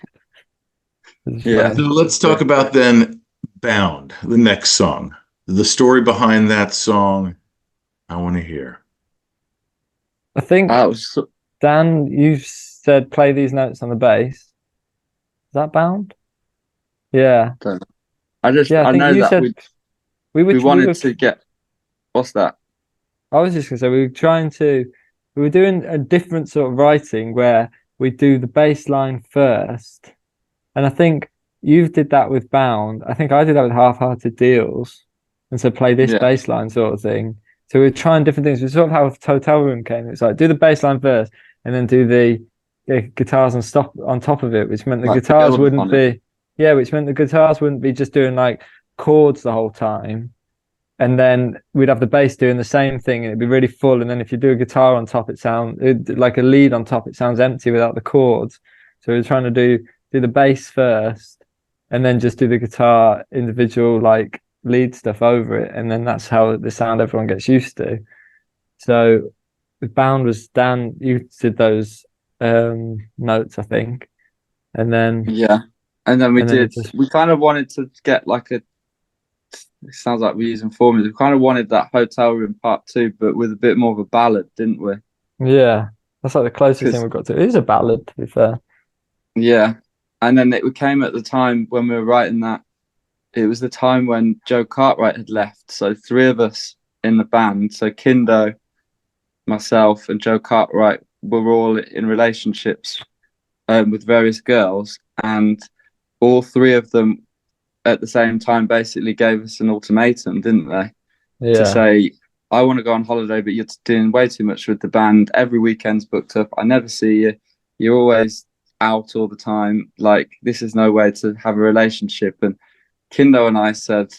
Yeah. So funny. let's talk about then Bound, the next song. The story behind that song, I want to hear. I think, That was so- Dan, you said play these notes on the bass. Is that Bound? Yeah. Yeah, I I think know you that said we we wanted were to get, what's that? I was just gonna say we were doing a different sort of writing where we do the bass line first, and I think you did that with Bound. I think I did that with Half-Hearted Deals, and so play this Yeah. bass line sort of thing. So we are trying different things. We sort of how Hotel Room came. It's like do the bass line first, and then do the guitars on top of it, which meant the Like guitars build wouldn't upon it. be yeah, which meant the guitars wouldn't be just doing like chords the whole time, and then we'd have the bass doing the same thing and it'd be really full, and then if you do a guitar on top like a lead on top, it sounds empty without the chords. So we are trying to do the bass first and then just do the guitar individual like lead stuff over it, and then that's how the sound everyone gets used to. So the Bound was Dan, you did those notes I think, and then Yeah. And then it just we kind of wanted to get like it sounds like we're using formulas. We kind of wanted that hotel room part two, but with a bit more of a ballad, didn't we? yeah, that's like the closest thing Because we've got to it. Is a ballad, to be fair. yeah, and then it came at the time when we were writing that. It was the time when Joe Cartwright had left, so 3 of us in the band. So Kindo, myself, and Joe Cartwright were all in relationships with various girls, and all 3 of them at the same time basically gave us an ultimatum, didn't they? To Yeah. say, I want to go on holiday, but you're doing way too much with the band. Every weekend's booked up. I never see you. You're always out all the time. Like, this is no way to have a relationship. And Kindo and I said,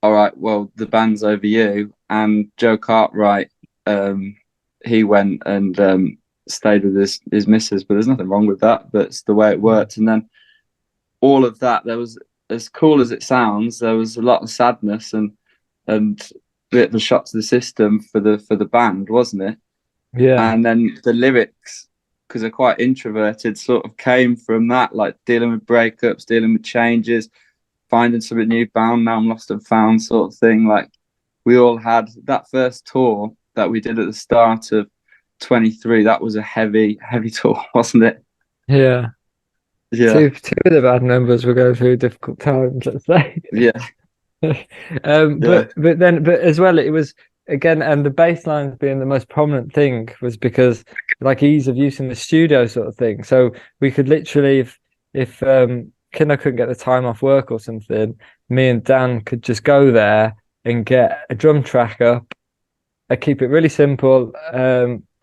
all right, well, the band's over you. And Joe Cartwright, he went and stayed with his missus, but there's nothing wrong with that. But it's the way it worked. And then all of that, there was, as cool as it sounds, there was a lot of sadness and a bit of a shock to the system for the band, wasn't it? Yeah. And then the lyrics, because they're quite introverted, sort of came from that, like dealing with breakups, dealing with changes, finding something new, found, now I'm lost and found sort of thing. Like we all had that first tour that we did at the start of 23. That was a heavy, heavy tour, wasn't it? Yeah. Yeah. Two of the bad numbers were going through difficult times, let's say. Yeah. Yeah. But as well, it was again, and the bass lines being the most prominent thing was because like ease of use in the studio sort of thing. So we could literally, if Kinder couldn't get the time off work or something, me and Dan could just go there and get a drum track up. I keep it really simple.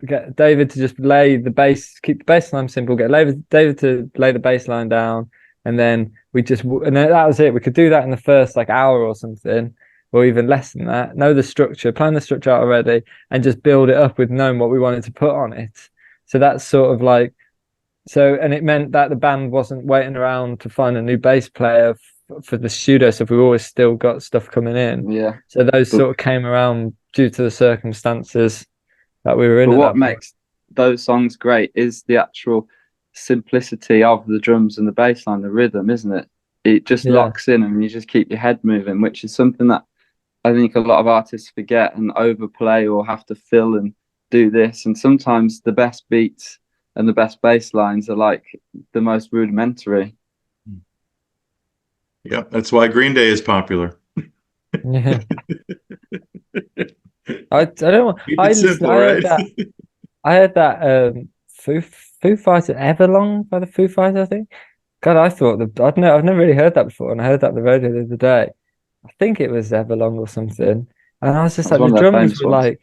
Get David to just lay the bass, keep the bass line simple. Get David to lay the bass line down, and then and then that was it. We could do that in the first like hour or something, or even less than that. Know the structure, plan the structure out already, and just build it up with knowing what we wanted to put on it. So that's sort of like so, and it meant that the band wasn't waiting around to find a new bass player for the studio stuff. We always still got stuff coming in. Yeah. So those But, sort of came around due to the circumstances that we were in but at what that point. makes those songs great is the actual simplicity of the drums and the bass line, the rhythm, isn't it? It just Yeah. locks in and you just keep your head moving, which is something that I think a lot of artists forget and overplay or have to fill and do this. And sometimes the best beats and the best bass lines are like the most rudimentary. Yep, that's why Green Day is popular. Yeah. I don't Keep it simple, right? I heard that Foo Fighters Everlong by the Foo Fighters, I think. God, I thought I've never really heard that before, and I heard that on the radio the other day. I think it was Everlong or something. And I was just That's like one of their famous ones.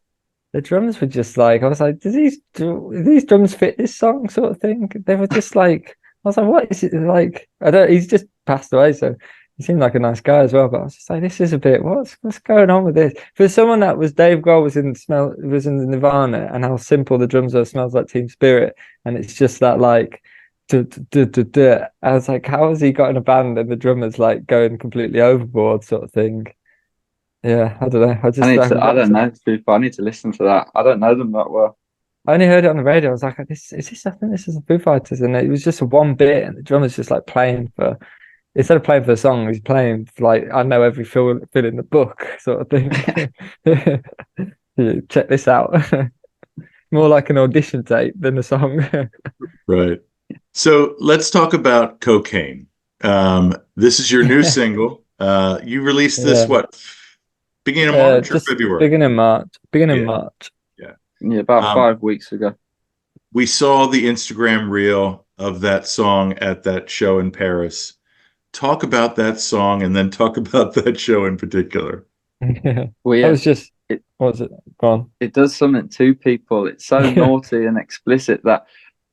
the drums were just like I was like, do these drums fit this song sort of thing? They were just like I was like, what is it like? I don't he's just passed away, so he seemed like a nice guy as well, but I was just like, this is a bit what's going on with this? For someone that was Dave Grohl was in the Nirvana and how simple the drums are, smells like Team Spirit, and it's just that like I was like, how has he got in a band and the drummer's like going completely overboard sort of thing? Yeah, I don't know. I don't know. I need to listen to that. I don't know them that well. I only heard it on the radio. I was like, I think this is the Foo Fighters, and it was just a one bit, and the drummer's just like playing for instead of playing for the song, he's playing for like I know every fill in the book sort of thing. Check this out. More like an audition tape than a song. Right. So let's talk about Cocaine. This is your new single. You released this, Yeah. what, beginning of March or Just February? beginning March. Beginning Yeah. March. Yeah, about 5 weeks ago. We saw the Instagram reel of that song at that show in Paris. Talk about that song and then talk about that show in particular. Yeah. Well, That yeah, was just what was it? Go on. it does something to people. It's so naughty and explicit that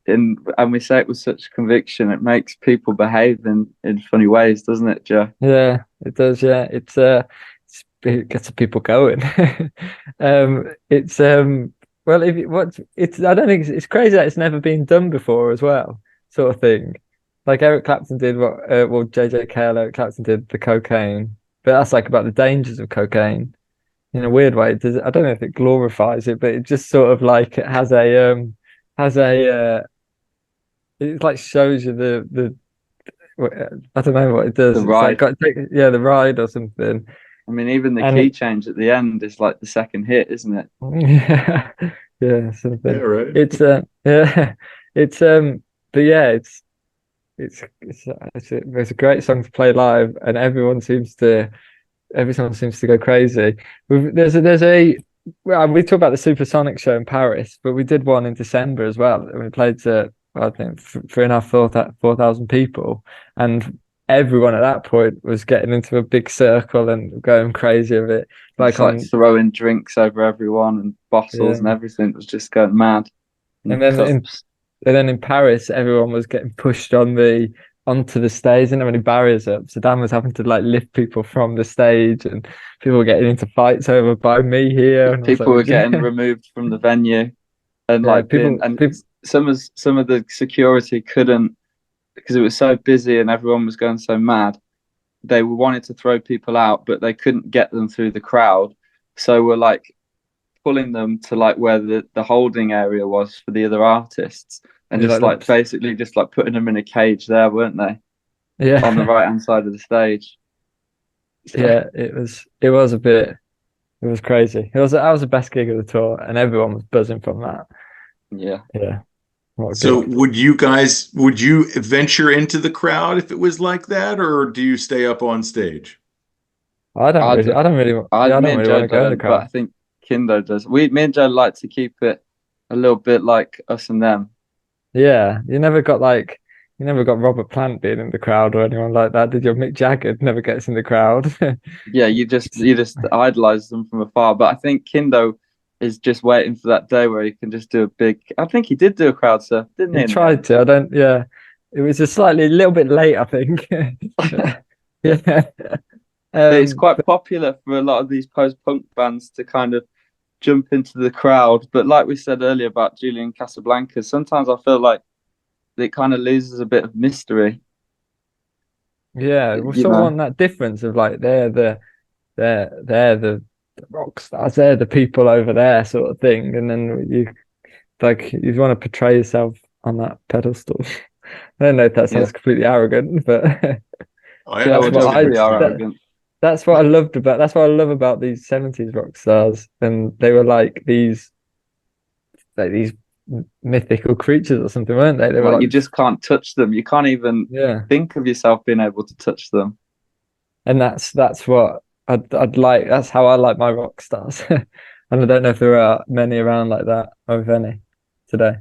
and we say it with such conviction, it makes people behave in funny ways, doesn't it, Joe? Yeah, it does. Yeah, it gets the people going. It's well, if it, what it's I don't think it's crazy that it's never been done before as well, sort of thing. Like Eric Clapton did JJ Cale, Eric Clapton did the cocaine, but that's like about the dangers of cocaine in a weird way. I don't know if it glorifies it, but it just sort of like it has a it like shows you the I don't know what it does. The It's ride. like yeah, the ride or something. I mean, even the And key change at the end is like the second hit, isn't it? yeah, yeah, something. Yeah, right. It's yeah, it's but yeah, it's a great song to play live, and everyone seems to go crazy. There's a well, we talk about the Supersonic show in Paris, but we did one in December as well, and we played to I think 4,000 people, and everyone at that point was getting into a big circle and going crazy of it. It's like throwing drinks over everyone and bottles and everything. It was just going mad. And then in Paris, everyone was getting pushed onto the stage, and there were any barriers up. So Dan was having to like lift people from the stage, and people were getting into fights over by me here. And people were getting removed from the venue, and some of the security couldn't because it was so busy and everyone was going so mad. They wanted to throw people out, but they couldn't get them through the crowd. So we're like pulling them to like where the holding area was for the other artists, and Yeah, just like basically just like putting them in a cage there, weren't they? yeah, On the right hand side of the stage. So, yeah. It was a bit. It was crazy. That was the best gig of the tour, and everyone was buzzing from that. yeah. Yeah, what a So gig. would you venture into the crowd if it was like that, or do you stay up on stage? I'd, Yeah, I me don't and really Joe want to go in the don't, but I crowd. think Kindo does. Me and Joe like to keep it a little bit like us and them. Yeah, you never got Robert Plant being in the crowd or anyone like that, did you? Mick Jagger never gets in the crowd. Yeah, you just idolize them from afar. But I think Kindo is just waiting for that day where he can just do a big. I think he did do a crowd surf, didn't he? He In the tried end, to. I don't. Yeah, it was a little bit late, I think. Yeah. it's quite But popular for a lot of these post-punk bands to kind of jump into the crowd. But like we said earlier about Julian Casablancas, sometimes I feel like it kind of loses a bit of mystery. yeah, we You sort of know, want that difference of like they're the rock stars, they're the people over there sort of thing, and then you want to portray yourself on that pedestal. I don't know if that yeah. sounds completely arrogant, but Yeah, I that's we're what don't just I pretty understand. that, arrogant. that's what I loved about that's what I love about these 70s rock stars. And they were like these mythical creatures or something, weren't they? They were Like you like, just can't touch them. You can't even yeah. think of yourself being able to touch them. And that's what I'd like. That's how I like my rock stars. And I don't know if there are many around like that, or if any today.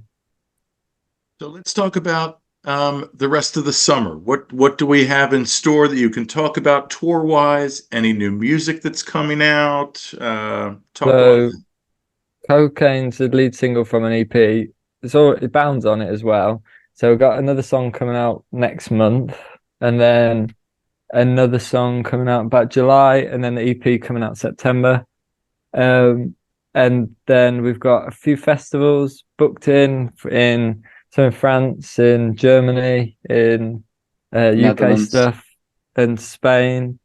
So let's talk about the rest of the summer. What do we have in store that you can talk about tour wise? Any new music that's coming out? Talk on So Cocaine's the lead single from an EP. It bounds on it as well. So we've got another song coming out next month, and then another song coming out about July, and then the EP coming out September. Um, and then we've got a few festivals booked in France, in Germany, in UK Netherlands. stuff, and Spain.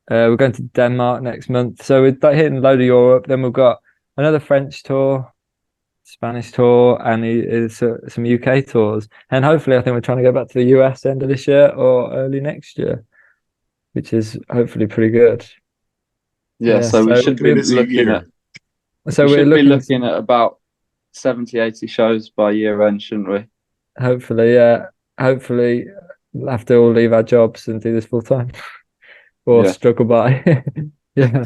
We're going to Denmark next month, so we're like hitting a load of Europe. Then we've got another French tour, Spanish tour, and some UK tours. And hopefully, I think we're trying to go back to the US end of this year or early next year, which is hopefully pretty good. Yeah, Yeah, so sounds like a busy year. so we we're should be looking. looking at about 70, 80 shows by year end, shouldn't we? Hopefully, yeah. Hopefully, we'll have to all leave our jobs and do this full time or Yeah. struggle by. Yeah,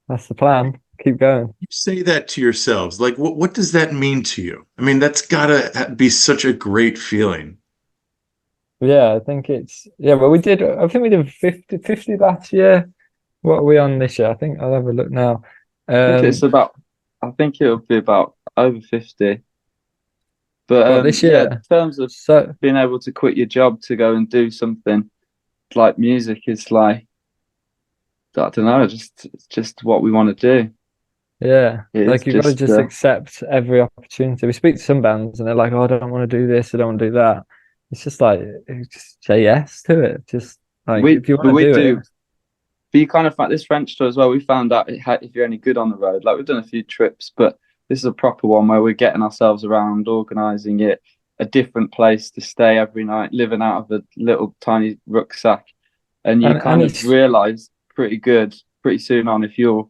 that's the plan. Keep going. You say that to yourselves. Like, what does that mean to you? I mean, that's gotta be such a great feeling. Yeah, I think yeah, well, I think we did 50 last year. What are we on this year? I think I'll have a look now. Um, I think it'll be about over 50. But what this yeah, in year? terms of So, being able to quit your job to go and do something like music is like, I don't know, it's just what we want to do. yeah, It is like you've got to just just accept every opportunity. We speak to some bands and they're like, "Oh, I don't want to do this. I don't want to do that." It's just like, just say yes to it. Just like if you but want we to do it. do. But you kind of find this French tour as well. We found out if you're any good on the road, like we've done a few trips, but this is a proper one where we're getting ourselves around, organizing it, a different place to stay every night, living out of a little tiny rucksack, and you And kind of it's realize pretty soon on if you're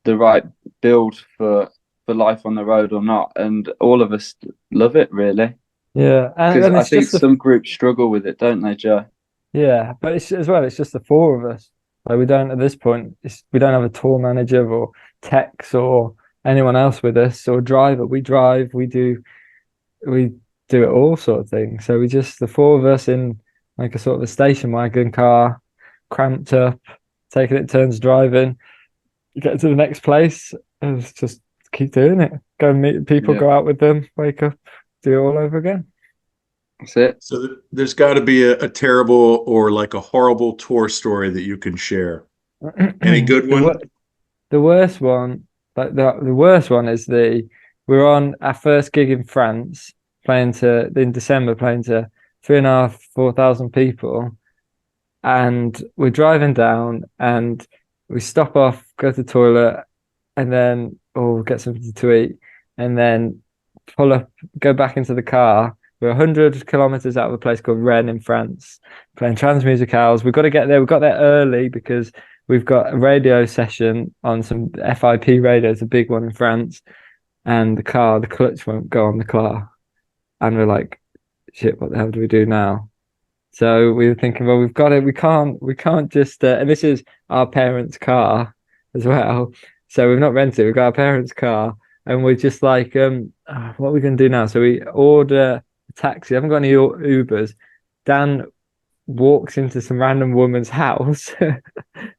the right build for life on the road or not. And all of us love it really, yeah, because and I it's think just some groups struggle with it, don't they, Joe? yeah, but it's as well. It's just the four of us. Like we don't at this point. We don't have a tour manager or techs or anyone else with us or driver. We drive. We do it all sort of thing. So we just the four of us in like a sort of a station wagon car, cramped up, taking it turns driving. You get to the next place and it's just keep doing it. Go and meet people, Yeah, go out with them, wake up, do it all over again. that's it. So there's got to be a terrible or like a horrible tour story that you can share. Any good The one? wor- the worst one, like the worst one is we're on our first gig in France, playing to in December, playing to 3,500, 4,000 people, and we're driving down and we stop off, go to the toilet, and then or get something to eat, and then pull up, go back into the car. We're 100 kilometers out of a place called Rennes in France, playing trans musicals. We've got to get there. We got there early because we've got a radio session on some FIP radio. It's a big one in France, and the clutch won't go on the car, and we're like, shit, what the hell do we do now? So we were thinking, well, we've got it. We can't just. And this is our parents' car as well. So we've not rented it. We've got our parents' car, and we're just like, what are we going to do now? So we order a taxi. I haven't got any Ubers. Dan walks into some random woman's house to I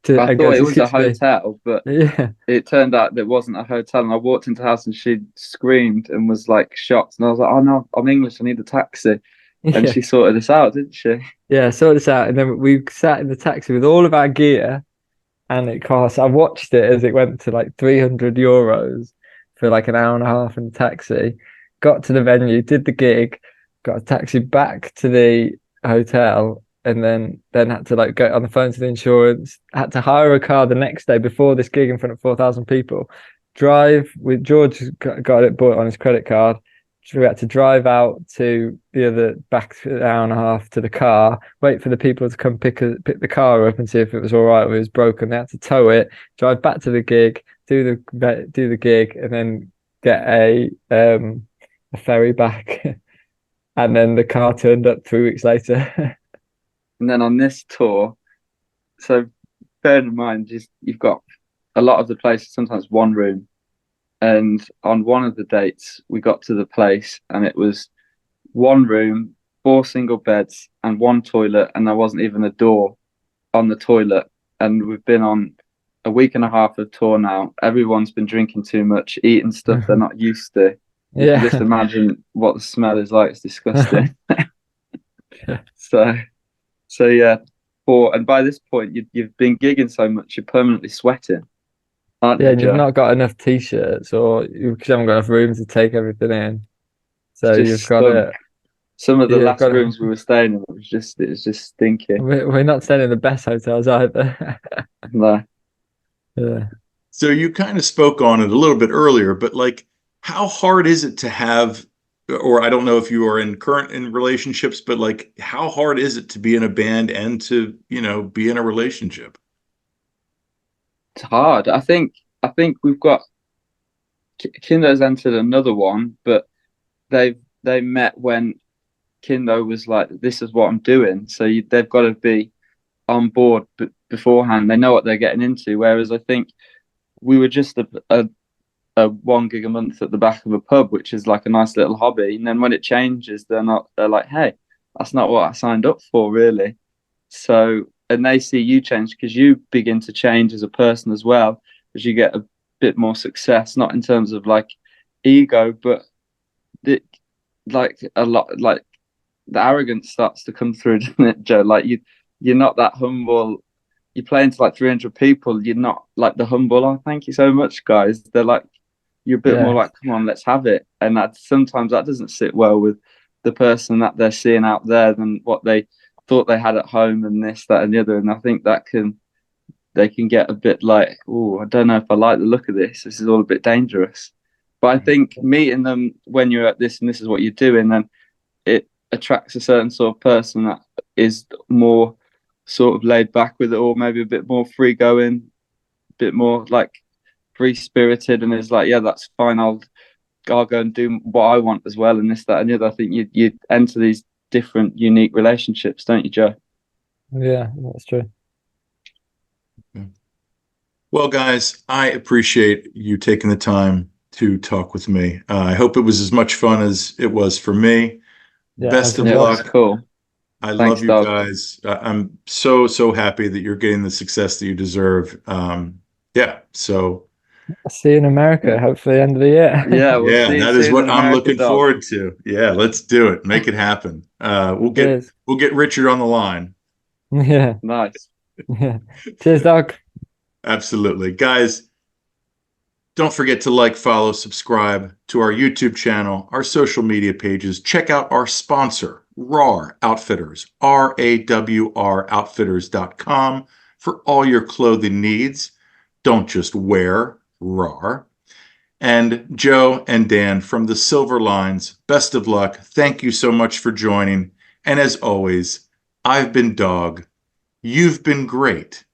and thought goes, it was a "Excuse me." hotel, but Yeah, it turned out that it wasn't a hotel. And I walked into the house and she screamed and was like shocked. And I was like, "Oh no, I'm English. I need a taxi." And yeah, she sorted us out, didn't she? yeah. Sort this out, and then we sat in the taxi with all of our gear. And it cost, I watched it as it went to like €300 for like an hour and a half in the taxi. Got to the venue, did the gig, got a taxi back to the hotel, and then had to like go on the phone to the insurance, had to hire a car the next day before this gig in front of 4,000 people. Drive with George got it bought on his credit card. So we had to drive out to the other back an hour and a half to the car, wait for the people to come pick the car up and see if it was all right or if it was broken. They had to tow it, drive back to the gig, do the gig, and then get a ferry back. And then the car turned up 3 weeks later. And then on this tour, so bear in mind, just you've got a lot of the places, sometimes one room. And on one of the dates, we got to the place and it was one room, four single beds, and one toilet. And there wasn't even a door on the toilet. And we've been on a week and a half of tour now. Everyone's been drinking too much, eating stuff they're not used to. You can just Yeah. imagine what the smell is like. It's disgusting. So, so yeah. And by this point, you've been gigging so much, you're permanently sweating, aren't Yeah, you, and you've Joe? not got enough t-shirts or you haven't got enough room to take everything in. It's So just you've got stunk. to, Some of the you've last got to, rooms we were staying in, it was just stinky. we're not staying in the best hotels either. No. Yeah. So you kind of spoke on it a little bit earlier, but like, how hard is it to have, or I don't know if you are in relationships, but like, how hard is it to be in a band and to, be in a relationship? It's hard. I think we've got Kindo's entered another one, but they met when Kindo was like, "This is what I'm doing," so they've got to be on board beforehand. They know what they're getting into. Whereas I think we were just a one gig a month at the back of a pub, which is like a nice little hobby. And then when it changes, they're not. They're like, "Hey, that's not what I signed up for, really." So, and they see you change because you begin to change as a person as well as you get a bit more success, not in terms of like ego, but the, like a lot, like the arrogance starts to come through, doesn't it, Joe? Like you're not that humble. You're playing to like 300 people. You're not like the humble. Oh, thank you so much, guys. They're like, you're a bit more Yeah. like, come on, let's have it. And that sometimes that doesn't sit well with the person that they're seeing out there than what they thought they had at home and this, that, and the other. And I think they can get a bit like, oh, I don't know if I like the look of this. This is all a bit dangerous. But I think meeting them when you're at this and this is what you're doing, then it attracts a certain sort of person that is more sort of laid back with it, or maybe a bit more free going, a bit more like free spirited, and is like, yeah, that's fine. I'll go and do what I want as well, and this, that, and the other. I think you enter these different, unique relationships, don't you, Joe? Yeah, that's true. Well, guys, I appreciate you taking the time to talk with me. I hope it was as much fun as it was for me. Yeah, Best as of it Yeah, it was. was luck. cool. I love Thanks, you Dogg. guys. I'm so, so happy that you're getting the success that you deserve. Yeah. So, I'll see you in America, hopefully end of the year. Yeah, we'll yeah, see you that is soon in what I'm America, looking Dogg. forward to. Yeah, let's do it. Make it happen. We'll get Cheers. we'll get Richard on the line. Yeah. Nice. Yeah. Cheers, Doug. Absolutely. Guys, don't forget to like, follow, subscribe to our YouTube channel, our social media pages. Check out our sponsor, RAR Outfitters, RAWR Outfitters.com for all your clothing needs. Don't just wear RAR. And Joe and Dan from the Silver Lines, best of luck. Thank you so much for joining. And as always, I've been Dogg. You've been great.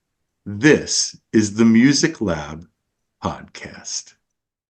This is the Music Lab Podcast.